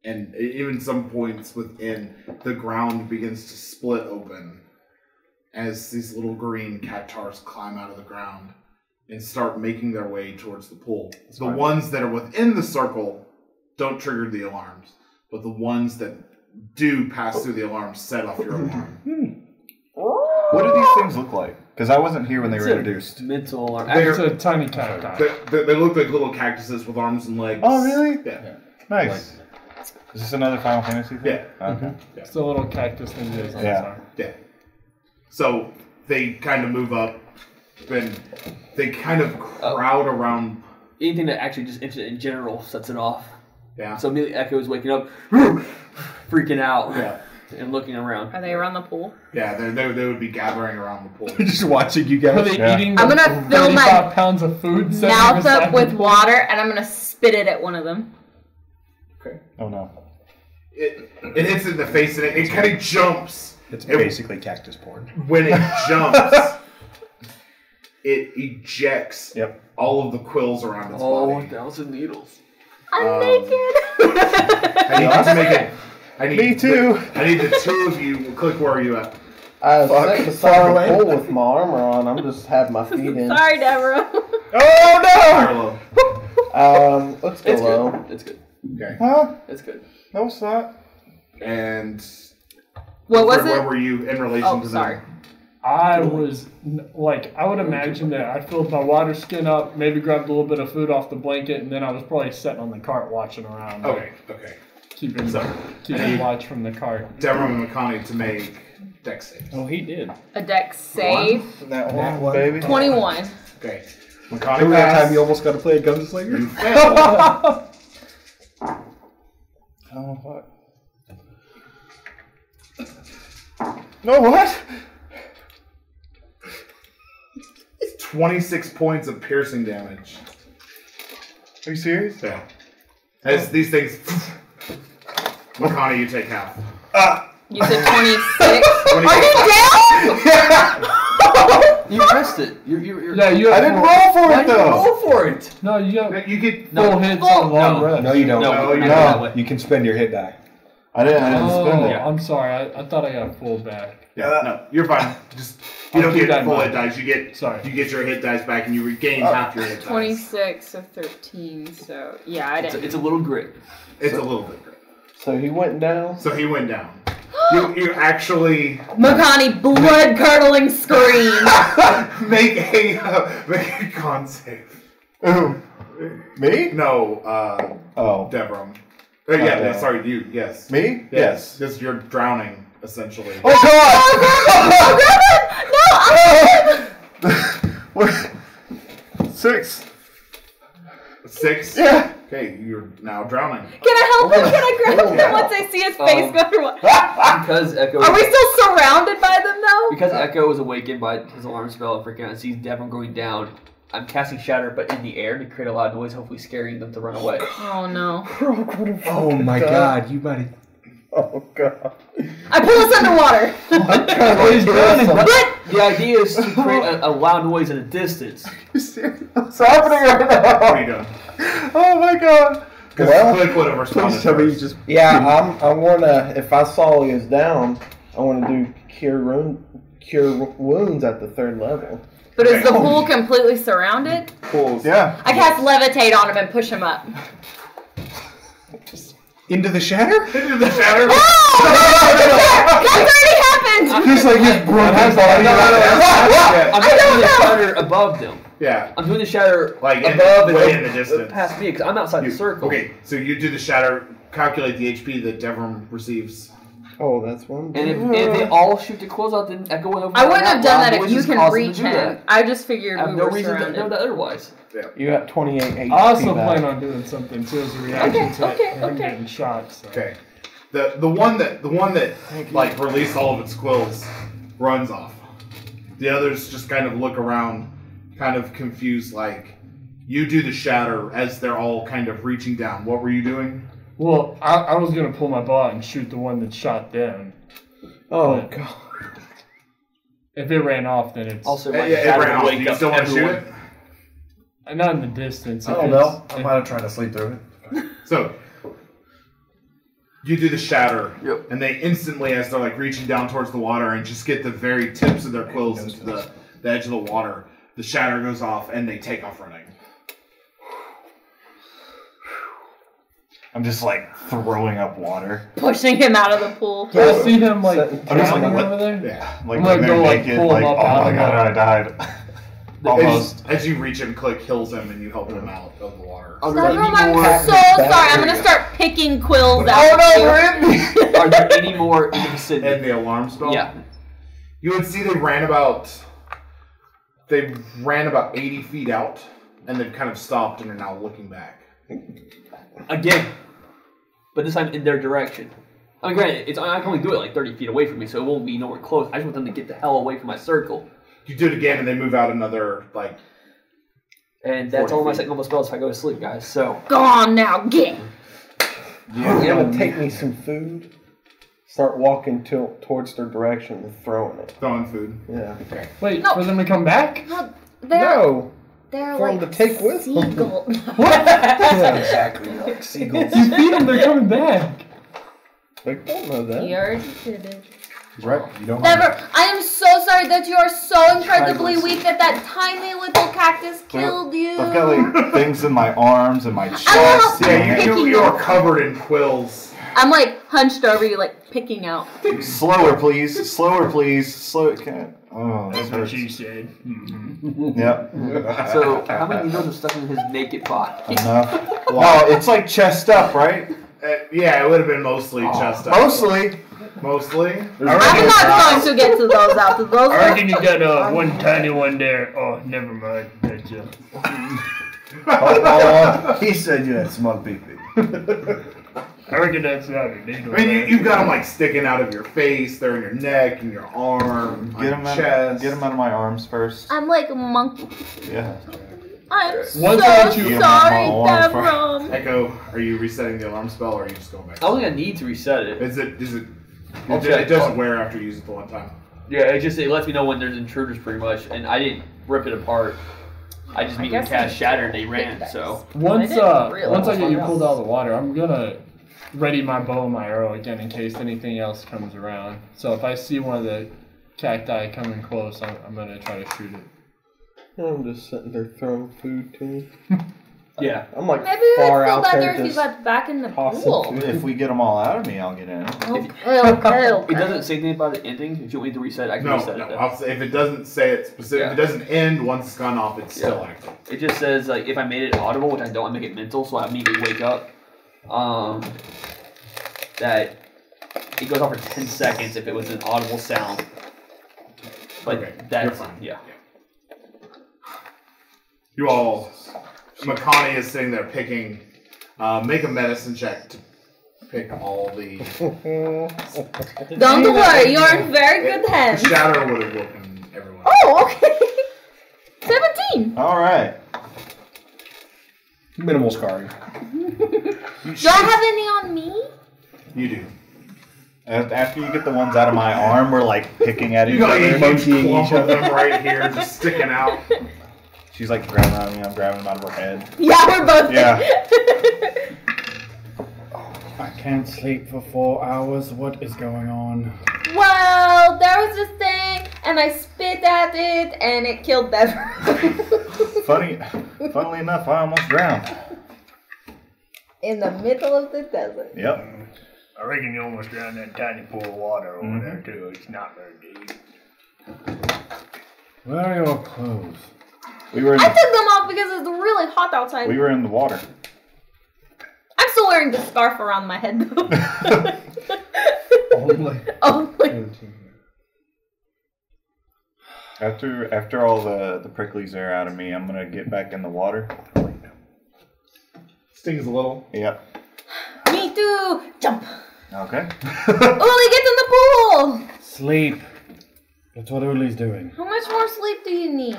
And even some points within, the ground begins to split open as these little green cactars climb out of the ground and start making their way towards the pool. The ones that are within the circle don't trigger the alarms, but the ones that do pass through the alarms set off your alarm. What do these things look like? Because I wasn't here when they were introduced. Mental alarm. It's a tiny cacti. They look like little cactuses with arms and legs. Oh, really? Yeah. Nice. Is this another Final Fantasy thing? Yeah. Okay. Yeah. It's a little cactus thing that is on the side. Yeah. So they kind of move up, and they kind of crowd around. Anything that actually just in general sets it off. Yeah. So immediately Echo is waking up, freaking out, and looking around. Are they around the pool? Yeah, they would be gathering around the pool. Just watching you guys. Are they eating I'm gonna fill 35 my pounds of food? mouth up with water, and I'm gonna spit it at one of them. Okay. Oh no. It hits it in the face, and it kind of jumps. It's basically cactus porn. When it jumps, it ejects all of the quills around its body. 1,000 needles. I'm naked. I need you to make it. Me too. I need the two of you. Click, where are you at? I sit beside the pool with my armor on. I'm just have my feet in. Sorry, Deborah. Oh no! Let's go low. Good. It's good. Okay. Huh? It's good. No, it's not. And what was where it? were you in relation to them? I was I would imagine that I filled my water skin up, maybe grabbed a little bit of food off the blanket, and then I was probably sitting on the cart watching around. Okay. Keeping watch from the cart. Deborah and McConaughey to make dex saves. Oh, he did. A dex save. That one, baby. 21. Okay. Remember that time you almost got to play a gunslinger? You failed. Oh, what? No, what? 26 points of piercing damage. Are you serious? Yeah. As these things... McConaughey, you take half. You said 26? 26. Are you down? You pressed it. You're Yeah, you. I didn't roll for it, though. Roll for it. No, you got You get... full hits on long rest. No, you don't. No, you don't. You can spend your hit die. I didn't spend it. I'm sorry. I thought I got full back. Yeah, no, you're fine. Just you I'll don't keep get that in full mind. hit dice. You get Sorry. You get your hit dice back, and you regain half your hit dice. 26 of 13, so yeah, I didn't. It's a little grit. It's a little bit. So he went down. So he went down. You actually McConaughey blood curdling scream. make a con save. Me? No, Deborah. Yeah, sorry, you. Yes. Me? Yes. Because you're drowning essentially. Oh God! What? 6. 6? Yeah. Okay, you're now drowning. Can I help him? Can I grab him once I see his face go through? Because Echo. Are we still surrounded by them though? Because Echo was awakened by his alarm spell and freaking out and sees Devon going down. I'm casting Shatter, but in the air to create a loud noise, hopefully scaring them to run away. Oh no. Oh my God! You might. Oh God. I pull us underwater. But the idea is to create a loud noise in a distance. What's happening right now? What are you doing? Oh my God! Well, Click whatever spell Please tell me you just. Yeah, I wanna. If I saw he was down, I wanna do cure wounds at the 3rd level. But is the pool completely surrounded? Pools. Yeah. I cast levitate on him and push him up. Into the shatter? Into the shatter? That's already happened! Just like his broken body. I'm doing the shatter above them. Yeah. I'm doing the shatter Like above way in and the distance. past me because I'm outside the circle. Okay, so you do the shatter, calculate the HP that Devon receives. Oh, that's one. And if they all shoot the quills out, then Echo went over. I wouldn't have done that if you noises can cause them to reach do him. that. I just figured I have we no were reason to surrounded. know that otherwise. You got 28 HP. I also back. plan on doing something too as a reaction to him getting shot. So. Okay. The one that like released all of its quills runs off. The others just kind of look around, kind of confused, like, you do the shatter as they're all kind of reaching down. What were you doing? Well, I was going to pull my bow out and shoot the one that shot them. Oh, But God. if it ran off, then it's... Also, Yeah, it ran off. Do you still want to shoot it? Not in the distance. I don't know. I might have tried to sleep through it. So, you do the shatter, Yep. and they instantly, as they're like reaching down towards the water and just get the very tips of their quills into the edge of the water, the shatter goes off and they take off running. I'm just like throwing up water. Pushing him out of the pool. Do I see him like I'm just like, drowning what? over there? Yeah. Like I'm gonna they're go, like, naked, pull him like, up oh out my of god, I died. Almost. As you reach him, Click kills him and you help him out of the water. Severum, I'm so sorry. I'm gonna start picking quills out. Oh no, you. we're in me! Are there any more in the vicinity? And the alarm spell? Yeah. You would see they ran about 80 feet out, and they've kind of stopped and are now looking back. Again. But this time in their direction. I mean, granted, I can only do it like 30 feet away from me, so it won't be nowhere close. I just want them to get the hell away from my circle. You do it again, and they move out another, like... And that's 40 all my feet. second level spells if I go to sleep, guys, so... Go on now, get. I'm gonna take me some food. Start walking towards their direction and throwing it. Throwing food. Yeah. Okay. Wait, No. for them to come back? No, they're No. they're For like them to take with them. seagulls. Yeah. Exactly like seagulls. You feed them, they're coming back. They don't know that. You already did it. He's right. You don't. Never. I am so sorry that you are so incredibly weak that tiny little cactus killed you. I've got like things in my arms and my chest. Yeah, you're covered in quills. I'm like hunched over you, like picking out. Slower, please. Slower, please. Slow. Can't. Oh, That's this what hurts. she said. Yep. So, how many needles are stuck in his naked body? Enough. Wow, it's like chest up, right? Yeah, it would have been mostly chest up. Mostly. Mostly. I'm not going to get to those after those. I reckon you got one tiny one there. Oh, never mind. That's He said you had smug pee-pee. I reckon that's not a needle. I mean, you've got them like sticking out of your face. They're in your neck and your arm, on Get your them out. chest. Get them out of my arms first. I'm like a monkey. Yeah. I'm so Once sorry, you- Severum. Echo, are you resetting the alarm spell, or are you just going back? I don't think I need to reset it. Is it? I'll It check. doesn't wear after you use it the one time. Yeah, it lets me know when there's intruders pretty much, and I didn't rip it apart. I just immediately guess cast I Shatter and they ran, so... Once didn't realize I get you what pulled out of the water, I'm gonna ready my bow and my arrow again in case anything else comes around. So if I see one of the cacti coming close, I'm gonna try to shoot it. I'm just sitting there throwing food to me. Yeah. I'm like Maybe you far would feel out there better if you just got back in the tossing pool. food. If we get them all out of me, I'll get in. Okay. It doesn't say anything about it ending. If you want me to reset, I can No, reset no. it. Then. I'll say if it doesn't say it specific, Yeah. if it doesn't end once it's gone off, it's still active. It just says like if I made it audible, which I don't, I make it mental, so I immediately wake up. That it goes off for 10 seconds if it was an audible sound. But Okay, that's you're fine. yeah. You all, Makani is sitting there picking. Make a medicine check to pick all the. Don't worry, you're in very good hands. Shatter would have woken everyone. Oh, okay. 17. All right. Minimal scarring. Do I have any on me? You do. After you get the ones out of my arm, we're like picking at You each got other. a huge clump of them right here, just sticking out. She's like grabbing on me. I'm grabbing them out of her head. Yeah, we're both. Yeah. I can't sleep for 4 hours. What is going on? Well, there was this thing, and I spit at it, and it killed them. Funnily enough, I almost drowned. In the middle of the desert. Yep. I reckon you almost drowned that tiny pool of water over there too. It's not very deep. Where are your clothes? We were in I took them off because it's really hot outside. we were in the water. I'm still wearing the scarf around my head, though. Only. Oh, wait. After all the pricklies are out of me, I'm gonna get back in the water. Stings a little. Yep. Me too. Jump. Okay. Uli, get in the pool. Sleep. That's what Uli's doing. How much more sleep do you need?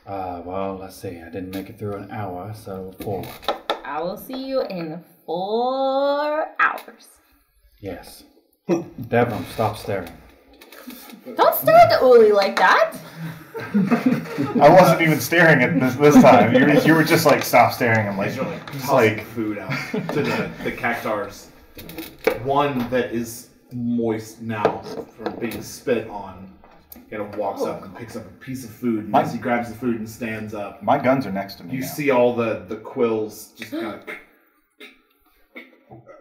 Well, let's see. I didn't make it through an hour, so 4. I will see you in 4 hours. Yes. Devram, stop staring. Don't stare at the Uli like that. I wasn't even staring at this time. You were just like, stop staring. I'm like, Just like food out to the cactars. One that is moist now from being spit on kind of walks up and picks up a piece of food. And as he grabs the food and stands up, my guns are next to me. You now. see all the quills just kind of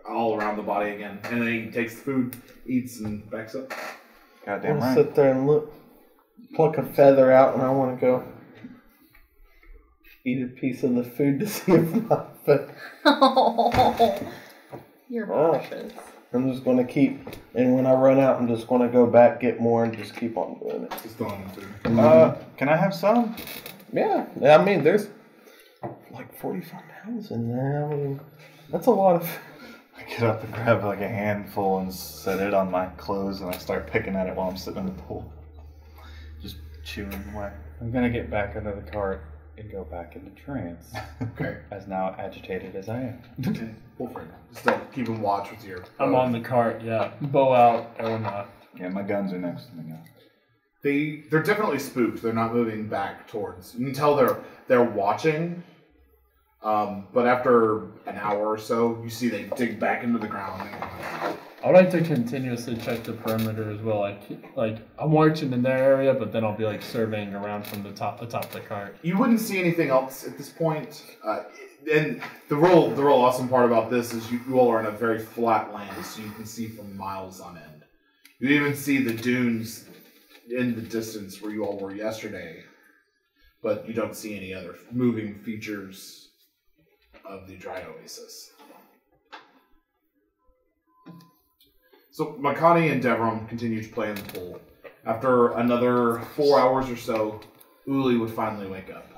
all around the body again, and then he takes the food, eats, and backs up. Goddamn I right. sit there and pluck a feather out, and I want to go eat a piece of the food to see if my You're precious. I'm just going to keep, and when I run out, I'm just going to go back, get more, and just keep on doing it. Just throwing food. Can I have some? Yeah, I mean, there's like 45 pounds in there. I mean, that's a lot of. I get up and grab like a handful and set it on my clothes, and I start picking at it while I'm sitting in the pool. Just chewing away. I'm gonna get back under the cart and go back into trance. Okay. As now agitated as I am. Okay. Pull for it. Still keeping watch with your. I'm on the cart, yeah. Bow out, arrow not. Yeah, my guns are next to me now. They're definitely spooked. They're not moving back towards. You can tell they're watching. But after an hour or so, you see they dig back into the ground. I would like to continuously check the perimeter as well. Like I'm marching in their area, but then I'll be like surveying around from the top of the cart. You wouldn't see anything else at this point. And the real awesome part about this is you all are in a very flat land, so you can see from miles on end. You even see the dunes in the distance where you all were yesterday, but you don't see any other moving features of the dry oasis. So Makani and Devram continue to play in the pool. After another 4 hours or so, Uli would finally wake up.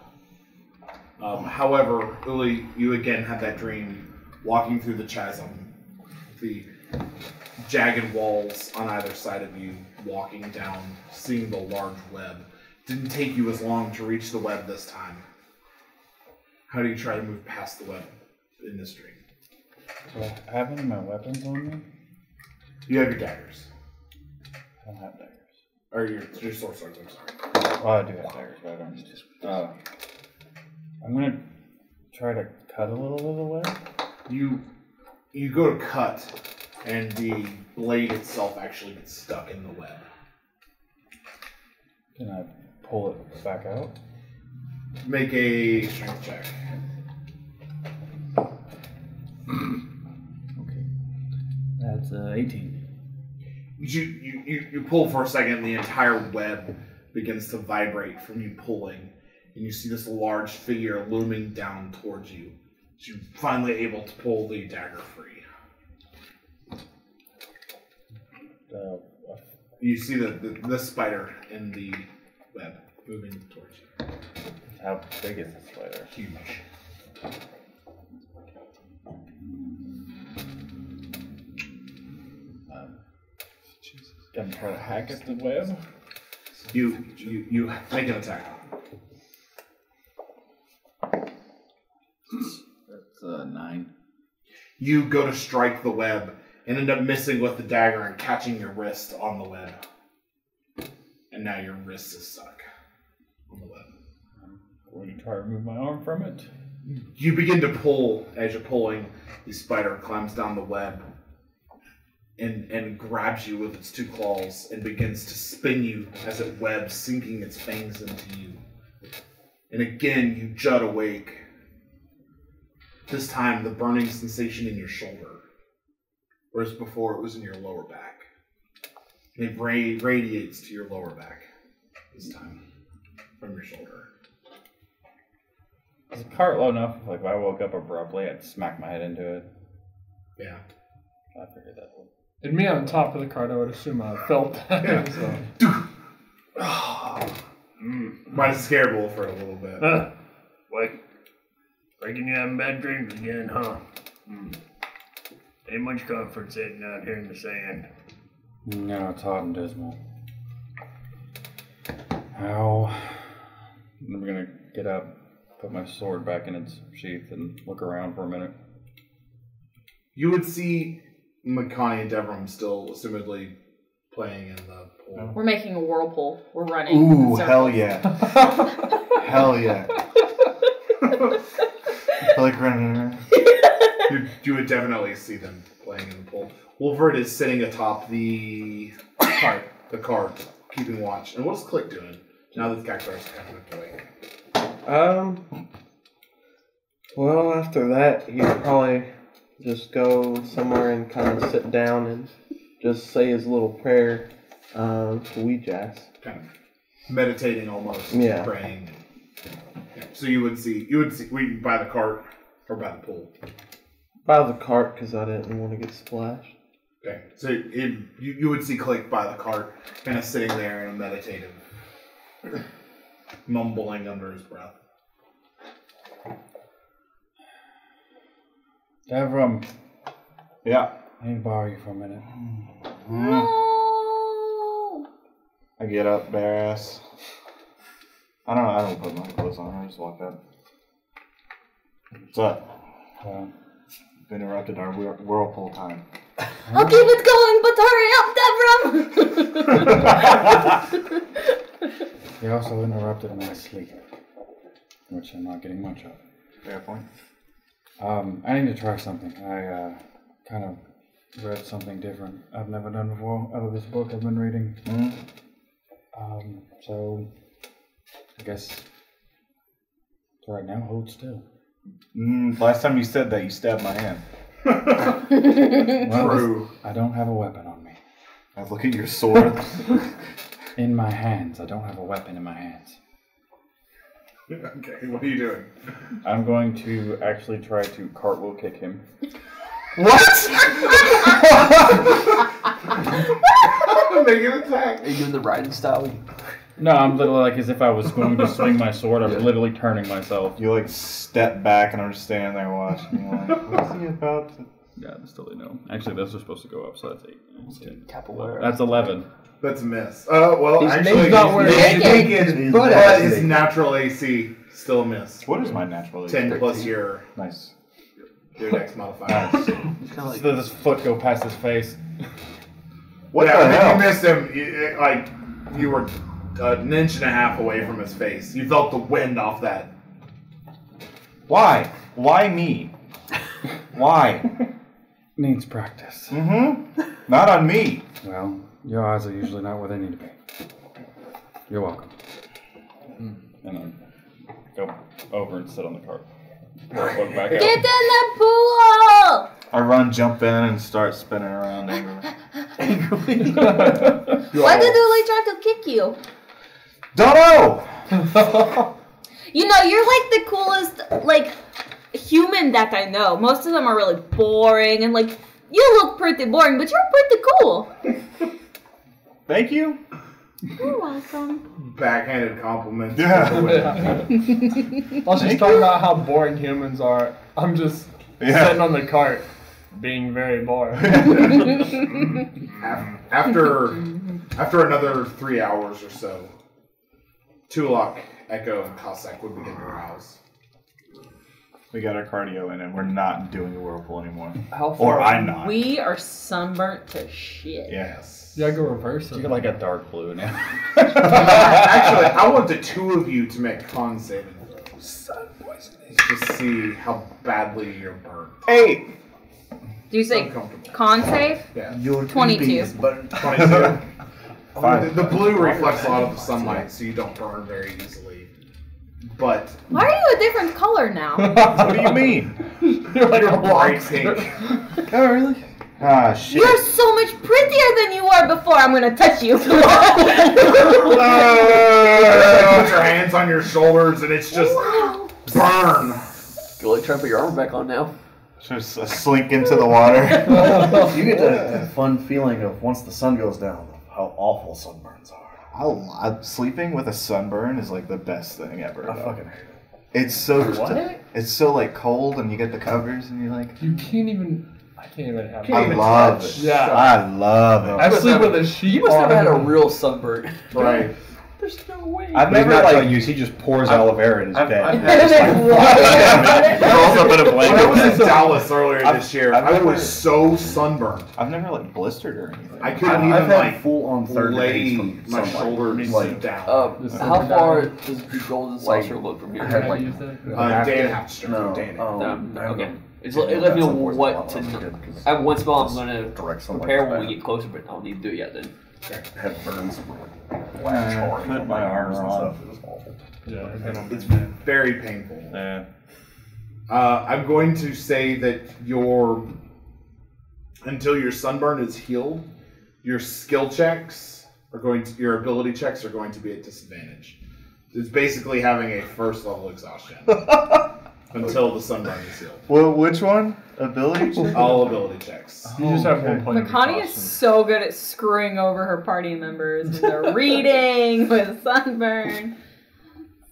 However, Uli, you again had that dream walking through the chasm, the jagged walls on either side of you, walking down, seeing the large web. Didn't take you as long to reach the web this time. How do you try to move past the web in this dream? Do I have any of my weapons on me? You have your daggers. I don't have daggers. Or your sword swords, I'm sorry. Oh, I do have daggers, but I don't need to. I'm gonna try to cut a little of the web. You go to cut, and the blade itself actually gets stuck in the web. Can I pull it back out? Make a strength check. Okay. That's 18. You pull for a second, and the entire web begins to vibrate from you pulling, and you see this large figure looming down towards you. So you're finally able to pull the dagger free. You see the spider in the web moving towards you. How big is this spider? Huge. Gonna try to hack at the web. You make an attack. That's 9. You go to strike the web and end up missing with the dagger and catching your wrist on the web. And now your wrist is stuck on the web. I'm going to try to remove my arm from it. You begin to pull. As you're pulling, the spider climbs down the web and grabs you with its 2 claws and begins to spin you as it webs, sinking its fangs into you. And again, you jut awake. This time, the burning sensation in your shoulder, whereas before it was in your lower back. It radiates to your lower back this time from your shoulder. Is the cart low enough? Like, if I woke up abruptly, I'd smack my head into it. Yeah. I figured that would. And me on top of the cart, I would assume I felt that. Yeah. So. Might have scared Wolford a little bit. What? Reckon you having bad dreams again, huh? Ain't much comfort sitting out here in the sand. No, it's hot and dismal. Ow. I'm gonna get up, put my sword back in its sheath, and look around for a minute. You would see Makani and Devram still assumedly playing in the pool. We're making a whirlpool. We're running. Ooh, in hell circles. yeah. Hell yeah. I like running around. You would definitely see them playing in the pool. Wolvert is sitting atop the cart, keeping watch. And what's Click doing now that the cactuars are kind of awake? Well, after that, he'd probably just go somewhere and kind of sit down and just say his little prayer to Weejass. Kind of meditating almost, Yeah. praying. Yeah. So you would see by the cart or by the pool. By the cart, because I didn't want to get splashed. Okay, so you would see Click by the cart, kind of sitting there in a meditative, mumbling under his breath. Devram. Yeah. I need to borrow you for a minute. No. I get up, bare ass. I don't put my clothes on. I just walk up. What's up? We've interrupted our whirlpool time. I'll keep it going, but hurry up, Devram! You also interrupted my sleep, which I'm not getting much of. Fair point. I need to try something. I kind of read something different I've never done before out of this book I've been reading. So I guess for right now, hold still. Last time you said that, you stabbed my hand. Well, True. I don't have a weapon on me. I look at your sword. In my hands. I don't have a weapon in my hands. Okay, what are you doing? I'm going to actually try to cartwheel kick him. What? Make an attack. Are you doing the riding style? No, I'm literally like as if I was going to swing my sword. I'm literally turning myself. You like step back and I'm just standing there watching. You're like, what's he about to... Yeah, that's totally no. Actually, those are supposed to go up, so that's 8. 10. Capoeira. That's 11. That's a miss. Well, His actually, name's not where but his natural AC still a miss. What is my natural AC? 10 plus your Nice. Your dex modifier. Nice. So this foot go past his face. What the hell? You missed him. You were an inch and a half away from his face. You felt the wind off that. Why? Why me? Why? Needs practice. Not on me. Well, your eyes are usually not where they need to be. You're welcome. And then go over and sit on the cart. Look back Get out. in the pool! I run, jump in, and start spinning around angrily. Why did they try to kick you? Don't know! You know, you're like the coolest, human that I know. Most of them are really boring and, you look pretty boring, but you're pretty cool. Thank you. You're welcome. Backhanded compliments. I was just talking about how boring humans are. I'm just sitting on the cart, being very bored. After another 3 hours or so, Tulok, Echo, and Cossack would begin to rouse. We got our cardio in, and we're not doing the whirlpool anymore. How far? Or I'm not. We are sunburnt to shit. Yes. You gotta go reverse it. You got like a dark blue now. Actually, I want the two of you to make con saving throws. To see how badly you're burnt. 8. Do you say con save? Yeah. Your 22. is burnt. 22. Fine. The blue reflects a lot of the sunlight, so you don't burn very easily. But Why are you a different color now? What do you mean? You're like you're a bright pink. Oh, really? Ah, shit. You're so much prettier than you were before. I'm gonna touch you. Put your hands on your shoulders, and it's just burn. Go try to put your armor back on now. Just slink into the water. You get that fun feeling of once the sun goes down, how awful sunburns are. Sleeping with a sunburn is like the best thing ever. I fucking hate it. It's so What? It's so cold, and you get the covers, and you're like, You can't even. I can't even have. I love it. Yeah. I love it. I sleep with a sheet. You must have on. had a real sunburn. Right. There's no way. I've But he's never not like telling you. He just pours aloe vera in his bed. rolls up in a When I was in Dallas earlier this year, I've I never- was so sunburned. I've never like blistered or anything. I couldn't I've even had like full-on third lay days from my sunlight. shoulders Like, down. How far does the golden Like, saucer look from here? I had like Day and a half straight. no, Okay. It's let me know what to. I have one spell I'm gonna prepare when we get closer, but I don't need to do it yet then. Head burns, black charring Put on my my arms armor and on. stuff. It was awful. Yeah, It's very painful. Yeah. I'm going to say that until your sunburn is healed, your skill checks your ability checks are going to be at disadvantage. It's basically having a first level exhaustion until the sunburn is healed. Well, which one? Ability check? All ability checks. You just have 1 point of Makani is exhaustion. so good at screwing over her party members with their reading, with sunburn.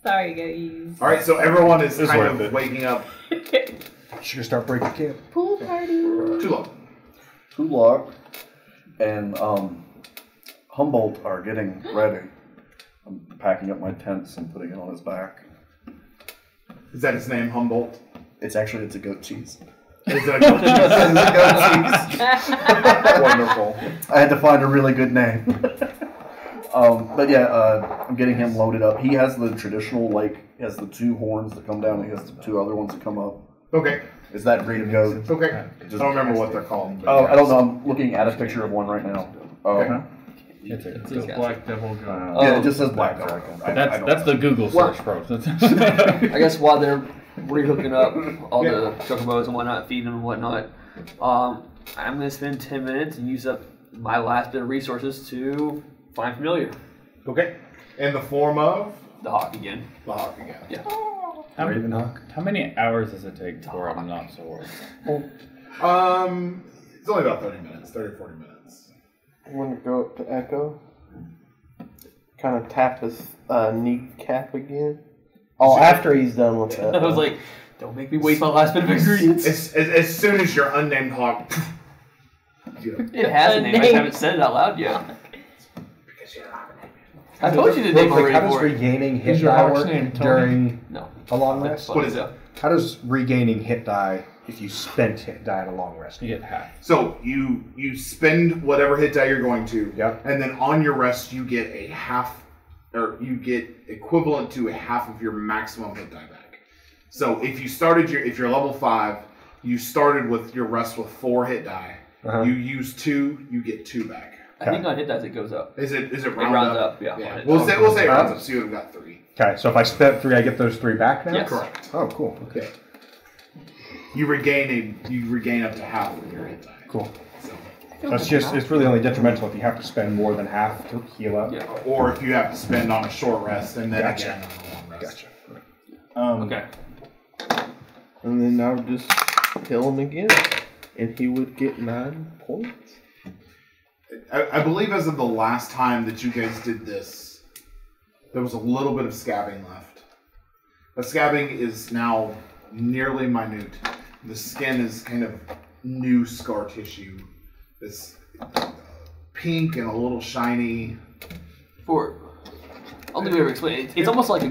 Sorry, guys. All right, so everyone is It's kind worth of it. waking up. Should we start breaking camp? Pool party. Too long. Kulak and Humboldt are getting ready. I'm packing up my tents and putting it on his back. Is that his name, Humboldt? It's a goat cheese. Is it a goat cheese? It's a goat cheese. Wonderful. I had to find a really good name. But yeah, I'm getting him loaded up. He has the traditional, he has the 2 horns that come down, and he has the 2 other ones that come up. Okay. Is that breed of goat? Okay. I don't remember what they're called. Oh, I don't know. I'm looking at a picture of one right now. Okay. It says Black Devil Goat. Yeah, it just says black devil. That's the Google search, bro. I guess while they're re-hooking up all the chocobos and whatnot, feeding them and whatnot, I'm gonna spend 10 minutes and use up my last bit of resources to find familiar. Okay. In the form of? The hawk again. The hawk again. Yeah. How many hours does it take before I'm not so worried? It's only about 30 minutes, 30 or 40 minutes. I'm gonna go up to Echo. Kind of tap his kneecap again. Oh, after he's done with that. I was like, don't make me waste my last bit of ingredients. As soon as your unnamed hawk. It has a name, I just haven't said it out loud yet. I told you the name already. How does regaining hit Is your die hawk's work name Tony? during No. a long rest? What is it? How does regaining hit die if you spent hit die at a long rest? You get half. So you spend whatever hit die you're going to, Yep. and then on your rest you get a half, or you get equivalent to a half of your maximum hit die back. So if you're level 5, you started with your rest with 4 hit die. Uh-huh. You use 2, you get 2 back. I think on hit dice it goes up. Is it It round rounds up? up, yeah. We'll say it rounds up, so you would have got 3. Okay, so if I spent 3, I get those 3 back now? Yes. Correct. Oh, cool. Okay. You regain up to half of your hit die. Cool. So, It's really only detrimental if you have to spend more than half to heal up. Yeah. or if you have to spend on a short rest and then Gotcha. again on a long rest. Gotcha. Okay. And then I would just kill him again. And he would get 9 points. I believe as of the last time that you guys did this, there was a little bit of scabbing left. The scabbing is now nearly minute. The skin is kind of new scar tissue. It's pink and a little shiny. I'll do ever explain. It's almost like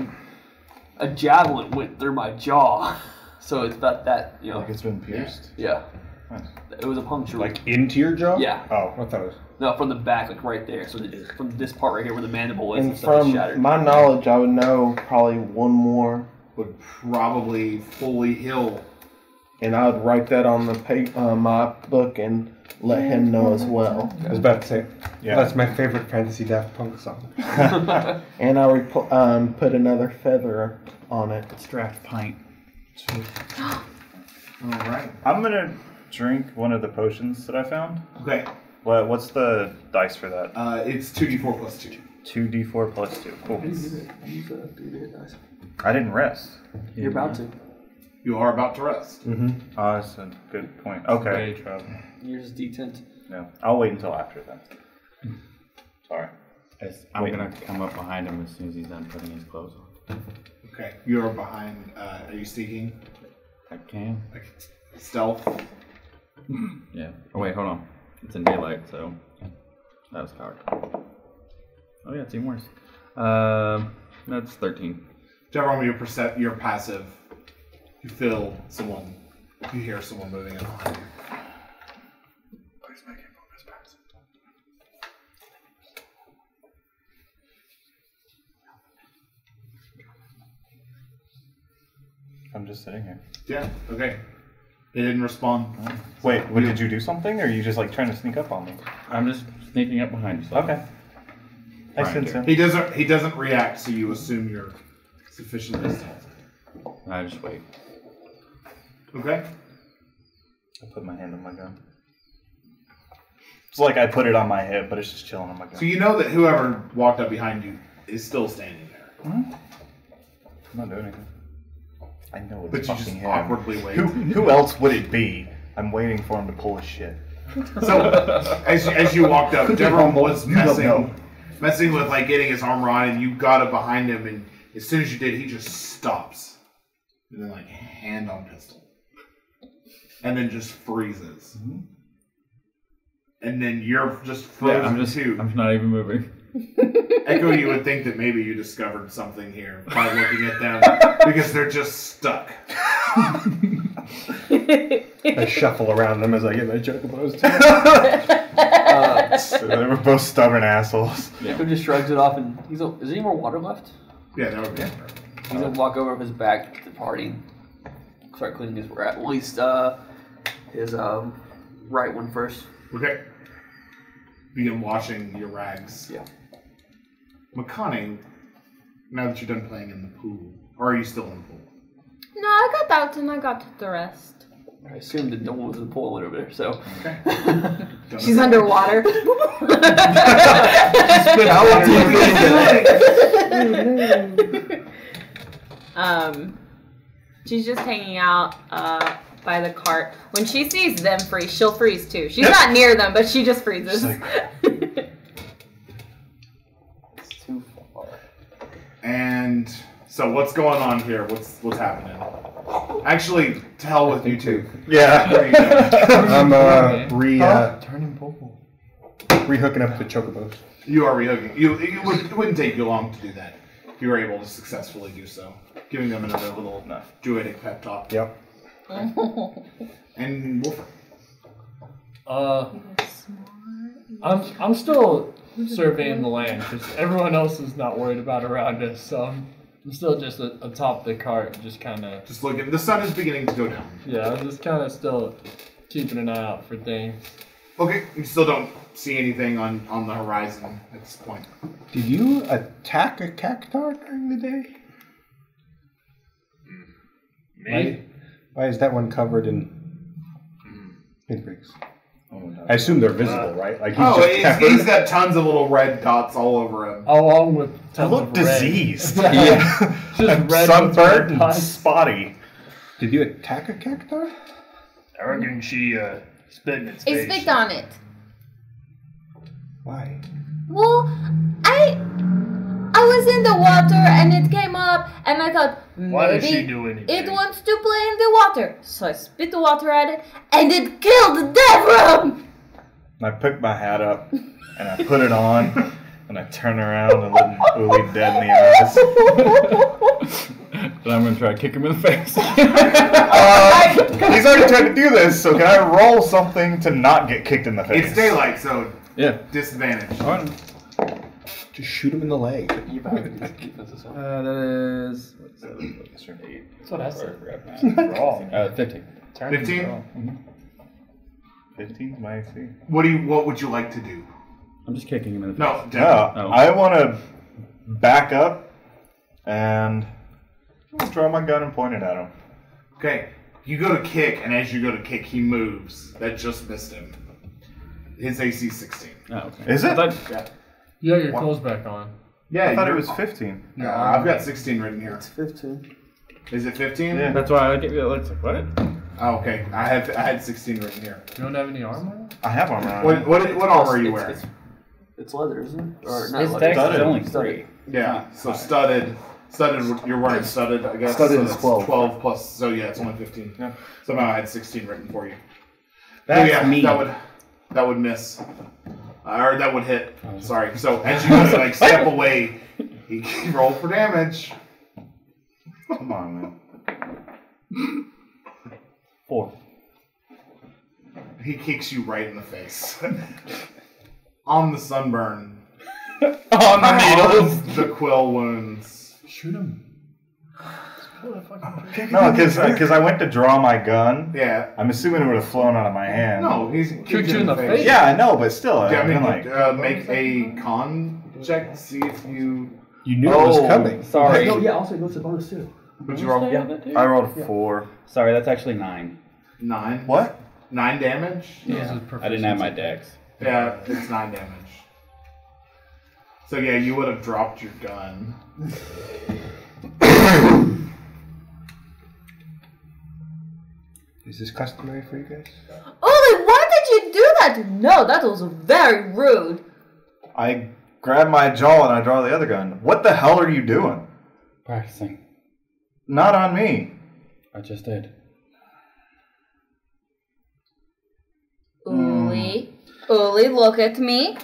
a javelin went through my jaw. So it's about that, Like it's been pierced? Yeah. Nice. It was a puncture. Like into your jaw? Yeah. Oh, I thought it was. No, from the back, like right there. So from this part right here where the mandible is, And and stuff is from shattered. my knowledge, I would know probably one more. Would probably fully heal. And I would write that on the my book and let him know as well. I was about to say, Yeah. that's my favorite fantasy Daft Punk song. And I would put another feather on it. Let's draft pint. Alright. I'm gonna drink one of the potions that I found. Okay. What's the dice for that? It's 2d4 plus 2. 2d4 plus 2. Cool. Use 3 to hit dice. I didn't rest. You're about to. You are about to rest. Mm-hmm. Oh, that's a good point. Okay. Yours is D10. No, I'll wait until after then. Sorry. I'm gonna come up behind him as soon as he's done putting his clothes on. Okay. You are behind. Are you sneaking? I can. Like stealth? Yeah. Oh wait, hold on. It's in daylight, so that was coward. Oh yeah, it's even worse. That's 13. Jerome, you're passive. You feel someone. You hear someone moving in behind you. Please make him move his passive. I'm just sitting here. Yeah. Okay. They didn't respond. Wait, did you do something, or are you just like trying to sneak up on me? I'm just sneaking up behind you. So Okay. I sense him. He doesn't react, so you assume you're sufficiently stealthy. I just wait. Okay. I put my hand on my gun. It's like I put it on my hip, but it's just chilling on my gun. So you know that whoever walked up behind you is still standing there. I'm not doing anything. I know it's But you fucking just him. awkwardly wait. Who else would it be? I'm waiting for him to pull his shit. So as you walked up, Deveron was You don't know. messing with like getting his armor on, and you got up behind him, and as soon as you did, he just stops, and then like hand on pistol, and then just freezes, and then you're just frozen too. I'm not even moving. Echo, you would think that maybe you discovered something here by looking at them because they're just stuck. I shuffle around them as I get my chocobos too. They were both stubborn assholes. Echo just shrugs it off and is there any more water left? Yeah, that would be. He's gonna walk over his back to the party, start cleaning his at least his right one first. Okay. Begin washing your rags. Yeah. Makani, now that you're done playing in the pool, or are you still in the pool? No, I got out and I got the rest. I assumed that no one was in the pool over there, so. Okay. She's underwater. She's just hanging out by the cart. When she sees them freeze, she'll freeze too. She's not near them, but she just freezes. It's too far. And so what's going on here? What's happening? Actually, to hell with you two. Yeah. There you go. I'm Turning purple. rehooking up the chocobos. You are rehooking. It wouldn't take you long to do that. If you were able to successfully do so. Giving them another little druidic pep talk. Yep. And Wolfer. I'm still surveying the land because everyone else is not worried about around us, so I'm still just atop the cart, just kind of. Just looking. The sun is beginning to go down. Yeah, I'm just kind of still keeping an eye out for things. Okay, you still don't see anything on the horizon at this point. Did you attack a cactar during the day? Me? Why is that one covered in pinpricks? I assume they're visible, right? Like he's got tons of little red dots all over him. Along with I look diseased. Yeah. Just red sunburned with and spotty. Did you attack a cactar? I reckon she spit in its I face. spit on it. Why? Well, I was in the water and it came up and I thought Why did she maybe do anything? it wants to play in the water. So I spit the water at it and it killed Devram! I pick my hat up and I put it on and I turn around and look Uli dead in the eyes. Then I'm gonna try to kick him in the face. He's already tried to do this, so can I roll something to not get kicked in the face? It's daylight, so Yeah. disadvantage. Just shoot him in the leg. That is what's that? 8. That's what I said. 15. 15? 15 my AC. What would you like to do? I'm just kicking him in the face. No, No, I want to back up and draw my gun and point it at him. Okay, you go to kick, and as you go to kick, he moves. That just missed him. His AC 16. Oh, okay. Is it? Yeah. You got your clothes back on. Yeah, I thought it was 15. No, I've got 16 written here. It's 15. Is it 15? Yeah. That's why I get it looks like what? Oh, okay. I had 16 written here. You don't have any armor? I have armor on. What armor are you wearing? It's leather, isn't it? Or not His leather. dex is Studded. only 3. Yeah, so studded. You're wearing studded, I guess. Studded so is that's 12. 12 plus, so yeah, it's only 15. Yeah. Somehow I had 16 written for you. That's yeah, me. That would miss. Or that would hit. Sorry. So as you go to like step away, He rolled for damage. Come on, man. 4. He kicks you right in the face. On the sunburn. On the needles. The quill wounds. Shoot him. No, because I went to draw my gun. Yeah. I'm assuming it would have flown out of my hand. No, he's Shoot you in the face. Yeah, I know, but still. Yeah, I mean, like, make a con check to see if you. You knew it was coming. Sorry. Oh, yeah, also it goes to bonus too. Would you roll? Yeah, that too. I rolled a 4. Sorry, that's actually 9. 9. What? 9 damage? Yeah. I didn't have my dex. Yeah, it's 9 damage. So yeah, you would have dropped your gun. Is this customary for you guys? Oli, why did you do that? No, that was very rude. I grab my jaw and I draw the other gun. What the hell are you doing? Practicing. Not on me. I just did. Oli, look at me.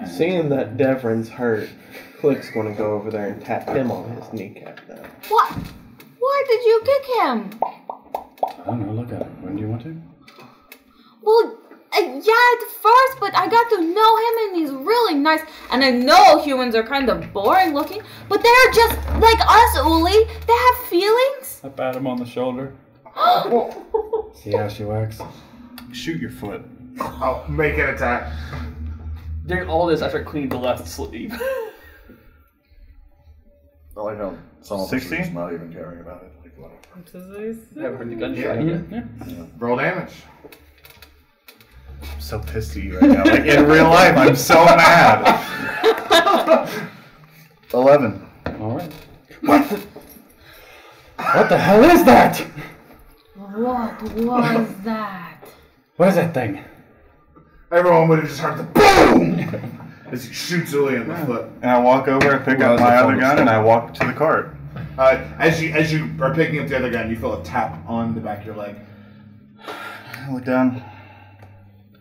Seeing that Devrin's hurt, Click's gonna go over there and tap him on his kneecap now. What? Why did you kick him? I don't know, look at it. When do you want to? Well, yeah, at first, but I got to know him and he's really nice. And I know humans are kind of boring looking, but they're just like us, Uli. They have feelings. I pat him on the shoulder. See how she works? Shoot your foot. Oh, make an attack. During all this, I start cleaning the left sleeve. I like how some of us are 16? just not even caring about it. Like, whatever. Never heard the gunshot yet. Roll damage. I'm so pissed at you right now. Like, in real life, I'm so mad. 11. Alright. What the hell is that? What was that? What is that thing? Everyone would have just heard the boom as he shoots Uli in the foot. And I walk over and pick up my other gun and I walk to the cart. As you are picking up the other gun, you feel a tap on the back of your leg. I look down.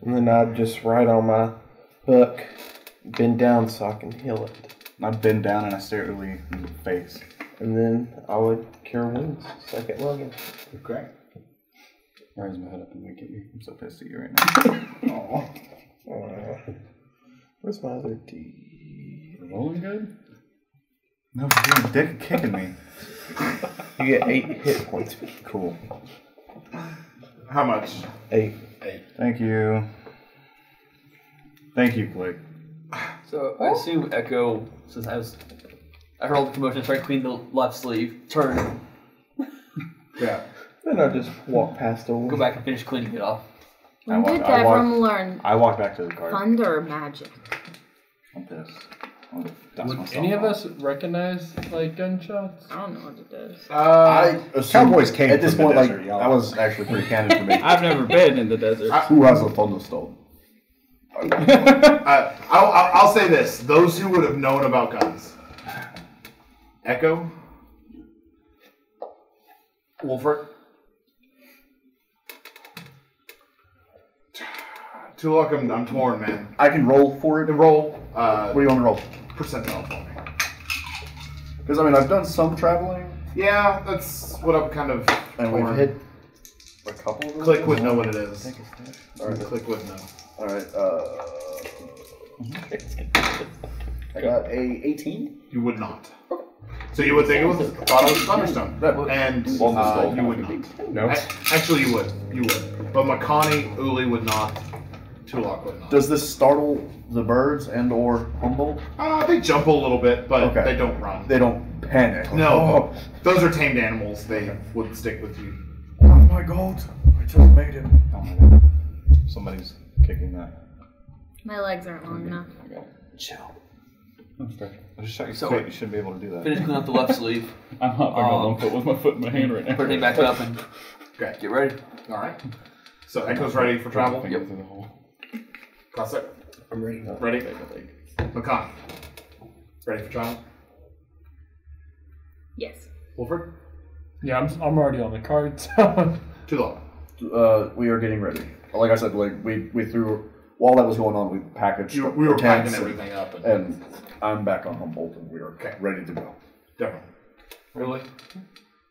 And then I'd just write on my book, bend down so I can heal it. I bend down and I stare at Uli in the face. And then I would cure wounds, second level. Okay. Raise my head up and wink at you. I'm so pissed at you right now. Where's my other D? Rolling good? No, you're being a dick and kicking me. You get 8 hit points. Cool. How much? 8. Thank you. Thank you, Blake. So I assume Echo, since I heard all the commotion, started cleaning the left sleeve, turn, Yeah. Then I just walk past over. go back and finish cleaning it off. When did Devrim learn I walk back to the cart. thunder magic? I'm pissed. I'm gonna dust Would myself any of off. us recognize like gunshots? I don't know what it is. I assume Cowboys came at this from the point. desert, Like y'all. that was actually pretty canon for me. I've never been in the desert. Who has a thunderstone? I'll say this: those who would have known about guns, Echo, Wolfert, Tulok. I'm torn, man. I can roll for it. Roll. What do you want me to roll? Percentile for me. Because I mean, I've done some traveling, Yeah, that's what I'm kind of. and torn. we've hit a couple of them. Click would know what it is. All right. Click would know. All right. I got a 18. You would not. So you would think it was thought it was Thunderstone, and you would not. No. Actually, you would. You would. But Makani, Uli would not. Tulok would not. Does this startle the birds and/or Humboldt? They jump a little bit, but Okay. they don't run. They don't panic. No, those are tamed animals. They would stick with you. Oh my God! I just made him. Oh my god. Somebody's kicking that. My legs aren't long enough. Chill. I just shot your So- foot. You shouldn't be able to do that. Finish cleaning up the left sleeve. I'm hopping on one foot with my foot in my hand right now. Put it back up and Okay. get ready. All right. So Echo's ready for travel. Finger through the hole. Classic. I'm ready. Ready. Makani. Ready for travel. Yes. Wolford. Yeah, I'm already on the cards. Tulok. We are getting ready. Like I said, like we threw while that was going on, we packaged. We were packing tents everything up, and I'm back on Humboldt, and we are ready to go. Definitely. Really?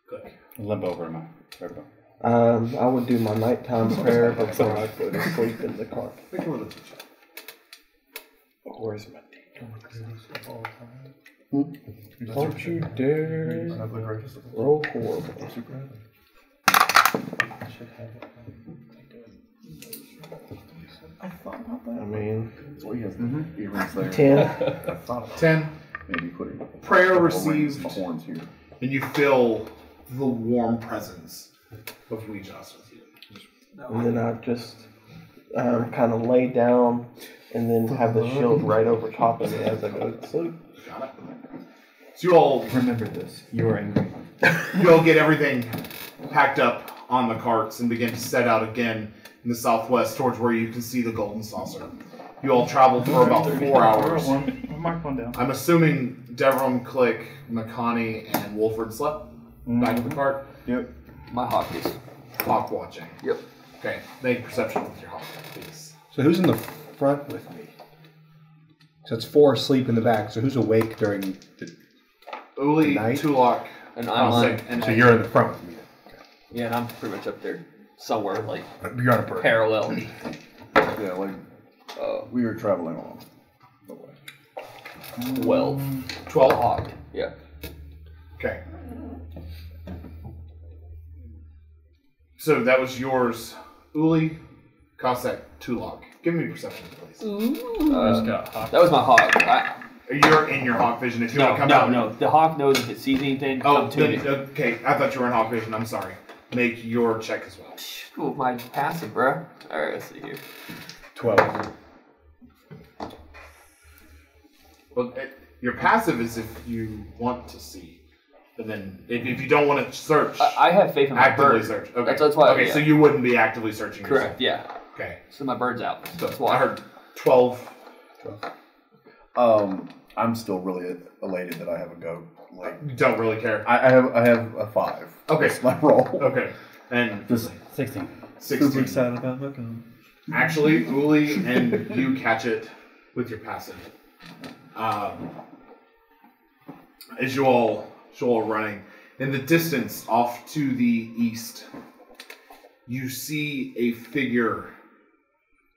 Good. Limp over to my third. I would do my nighttime prayer before I go to sleep in the car. Where's my Don't you dare roll horrible. I mean, what he has earrings there. 10. 10. Maybe putting prayer received, horns here, and you feel the warm presence of Weejas with you. And then I just kind of lay down and then have the shield right over top of me as I go to sleep. Got it. So you all remember this. You are angry. You all get everything packed up on the carts and begin to set out again in the southwest towards where you can see the golden saucer. You all travel for about 4 hours. I'll mark one down. I'm assuming Devram, Click, Makani, and Wolford slept back of the cart. Yep. My hawk is. Hawk watching. Yep. Okay, make perception with your hawk, please. So who's in the front with me? So it's 4 asleep in the back. So who's awake during the Uli, night? Tulak, And I'm on. So you're in the front with me. Okay. Yeah, and I'm pretty much up there somewhere, like You're on a bird. parallel. Yeah, like we were traveling along. 12. 12? Hawk. Yeah. Okay. So that was yours, Uli, Cossack, Tulak. Give me perception, please. That was my hawk. You're in your hawk vision. If you want to come out. No. The hawk knows if it sees anything. Oh, come to me. okay. I thought you were in hawk vision. I'm sorry. Make your check as well. Cool, my passive, bro. All right, let's see here. 12. Well, your passive is if you want to see, but then if you don't want to search, I have faith in my actively bird. search. Okay, That's why. Okay, yeah. so you wouldn't be actively searching. Correct. Yourself. Yeah. Okay. So my bird's out. So That's why. I heard 12. I'm still really elated that I have a goat. Like, You don't really care. I have a 5. Okay. That's my roll. Okay. And Just 16. 16. Super excited about my goat. Actually, Uli and you catch it with your passive. As you all are running, in the distance, off to the east, you see a figure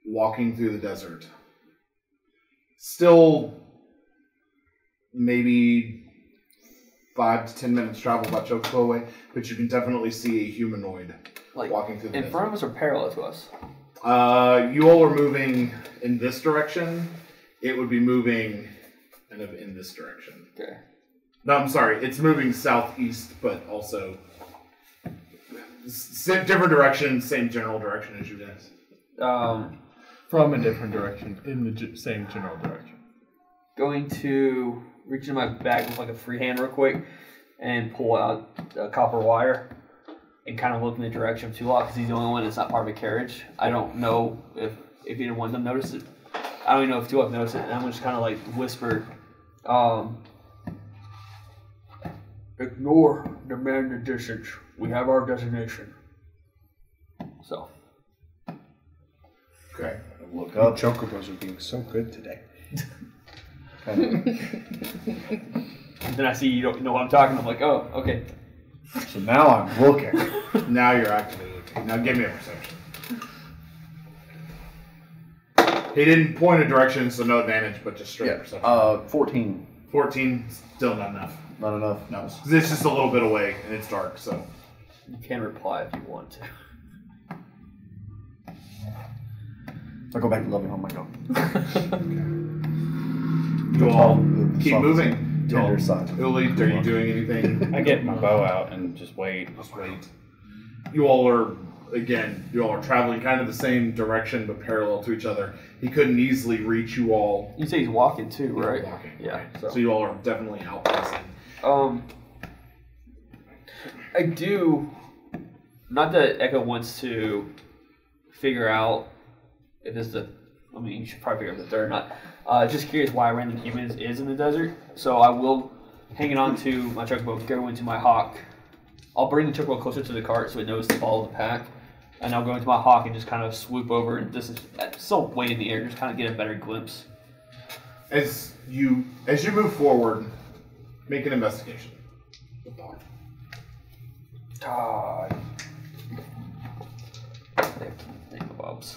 walking through the desert. Still, maybe 5 to 10 minutes travel by Chocobo away, but you can definitely see a humanoid walking through the in desert. front of us or parallel to us? You all are moving in this direction. It would be moving kind of in this direction. Okay. No, I'm sorry. It's moving southeast, but also different direction, same general direction as you guys. From a different direction, in the same general direction. Going to reach in my bag with like a free hand real quick and pull out a copper wire and kind of look in the direction of Tulak because he's the only one that's not part of a carriage. I don't know if either one of them noticed it. I don't even know if Tulak noticed it. And I'm just kind of like whisper, ignore the man in the distance. We have our designation. So. Okay. Look Your up. chocobos are being so good today. Then I see you don't know what I'm talking. I'm like, oh, okay. So now I'm looking. Now you're actively looking. Now give me a perception. He didn't point a direction, so no advantage, but just straight perception. 14. 14, still not enough. Not enough. No, 'cause it's just a little bit away and it's dark. So You can reply if you want to. I go back to loving on my goat. you all keep moving. Tender side. Uli, are you doing anything? I get my bow out and just wait. Just wait. You all are traveling kind of the same direction but parallel to each other. He couldn't easily reach you all. You say he's walking too, right? Walking. Yeah. So you all are definitely outpacing. I do. Not that Echo wants to figure out if this is the. I mean, you should probably figure out if they're or not. Just curious why random humans is in the desert. So I will hang it on to my chocobo, go into my hawk. I'll bring the chocobo closer to the cart so it knows to follow the pack, And I'll go into my hawk and just kind of swoop over, and this is still way in the air, just kind of get a better glimpse. As you move forward, make an investigation. God. Thingamabobs.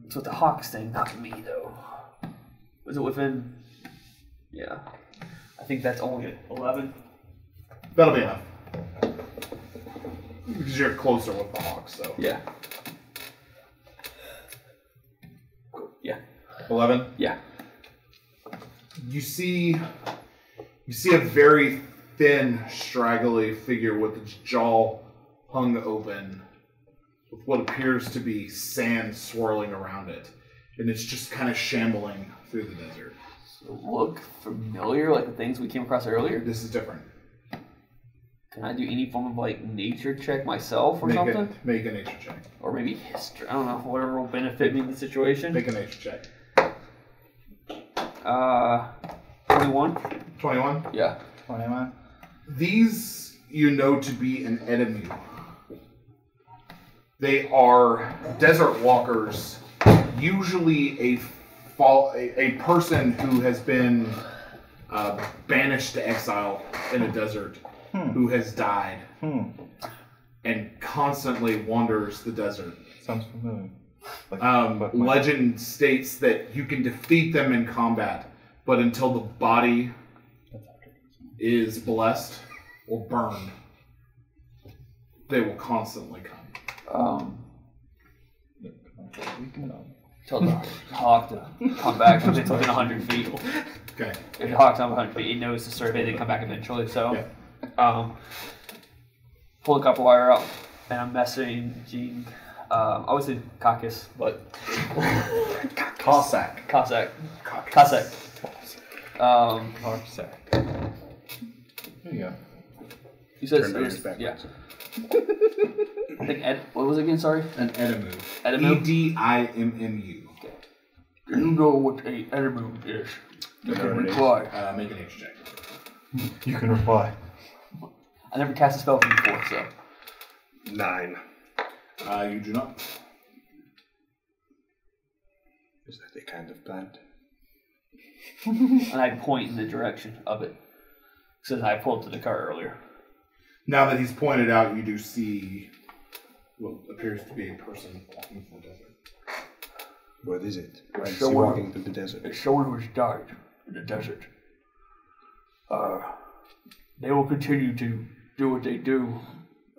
It's with the hawks thing, not me though. Was it within? Yeah. I think that's only 11. That'll be enough. Because you're closer with the hawks, so. Yeah. Yeah. 11? Yeah. You see a very thin, straggly figure with its jaw hung open, with what appears to be sand swirling around it. And it's just kind of shambling through the desert. So look familiar, like the things we came across earlier? This is different. Can I do any form of like nature check myself or something? Make a nature check. Or maybe history. I don't know. Whatever will benefit me in the situation. Make a nature check. 21. 21? Yeah. 21. These you know to be an enemy. They are desert walkers, usually a person who has been banished to exile in a desert, who has died, and constantly wanders the desert. Sounds familiar. Legend states that you can defeat them in combat, but until the body is blessed or burned, they will constantly come. Tell the hawk to come back if it's within 100 feet. Okay. If the hawk's on 100 feet, it knows to survey, they come back eventually. So, pull the copper wire out, and I'm messaging. I would say Caucus, but Cossack. Cossack. Cossack. There you go. You said it's, yeah. I think what was it again? Sorry. An Edimu. Edimu. Edimmu. Okay. Do you know what a edimu is? You can reply. Make an nature check. You can reply. I never cast a spell from before, so. 9. You do not. Is that a kind of plant? And I point in the direction of it. Since I pulled to the car earlier. Now that he's pointed out, you do see what appears to be a person walking through the desert. What is it? Why is he Someone- walking through the desert? It's someone who's died in the desert. They will continue to do what they do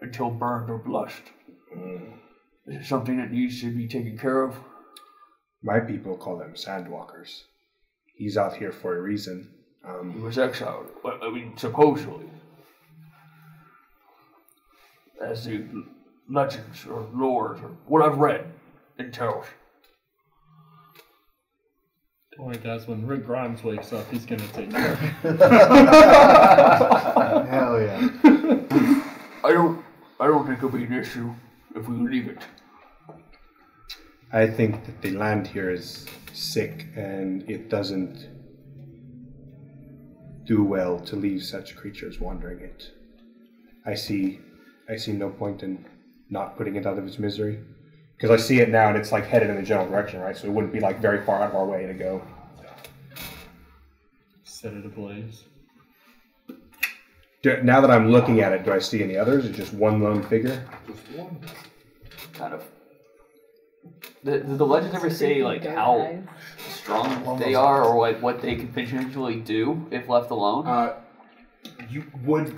until burned or blessed. Is it something that needs to be taken care of? My people call them sandwalkers. He's out here for a reason. He was exiled. I mean, supposedly. As the legends or lores or what I've read, it tells. Oh my gosh, when Rick Grimes wakes up, he's gonna take care of it. Hell yeah. I don't think it'll be an issue if we leave it. I think that the land here is sick and it doesn't do well to leave such creatures wandering it. I see no point in not putting it out of its misery. Because I see it now and it's like headed in the general direction, right? So it wouldn't be like very far out of our way to go. Set it ablaze. Now that I'm looking at it, do I see any others or just one lone figure? Just one. Kind of. Did the legends ever say like how strong they are, or like what they could potentially do if left alone? You would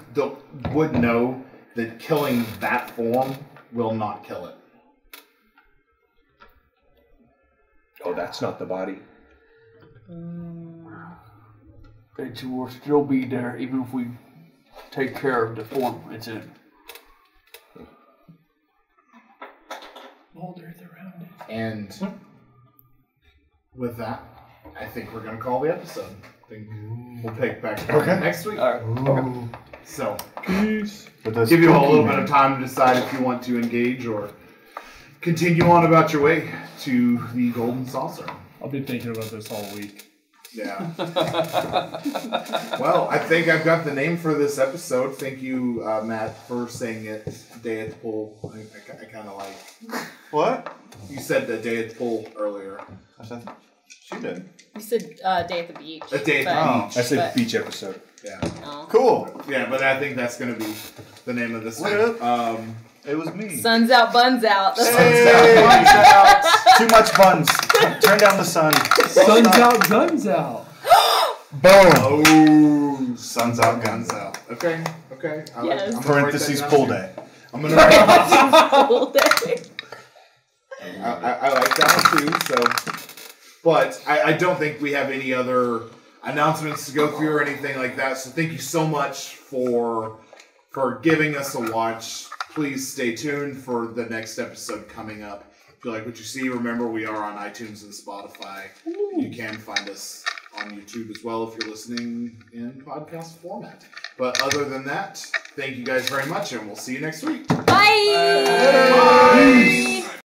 know that killing that form will not kill it. Oh, that's not the body. It will still be there even if we take care of the form it's in. Mold earth around it. And with that, I think we're going to call the episode. I think we'll pick back up next week. All right. Okay. So, Peace. give you all a little bit of time to decide if you want to engage or continue on about your way to the Golden Saucer. I'll be thinking about this all week. Yeah. Well, I think I've got the name for this episode. Thank you, Matt, for saying it. Day at the pool. I kind of like. What? You said the day at the pool earlier. She did. You said day at the beach. A day at the beach. I said beach episode. Yeah. Oh. Cool. Yeah, but I think that's going to be the name of this What one. It was me. Sun's out, buns out. That's Buns out. Too much buns. Turn down the sun. Sun's out, guns out. Boom. Oh, sun's out, guns out. Okay. Yes. Parentheses pool day. I'm gonna write Pool day. I like that one too. So, but I don't think we have any other announcements to go through or anything like that. So thank you so much for giving us a watch. Please stay tuned for the next episode coming up. If you like what you see, remember we are on iTunes and Spotify. You can find us on YouTube as well if you're listening in podcast format. But other than that, thank you guys very much, and we'll see you next week. Bye. Bye.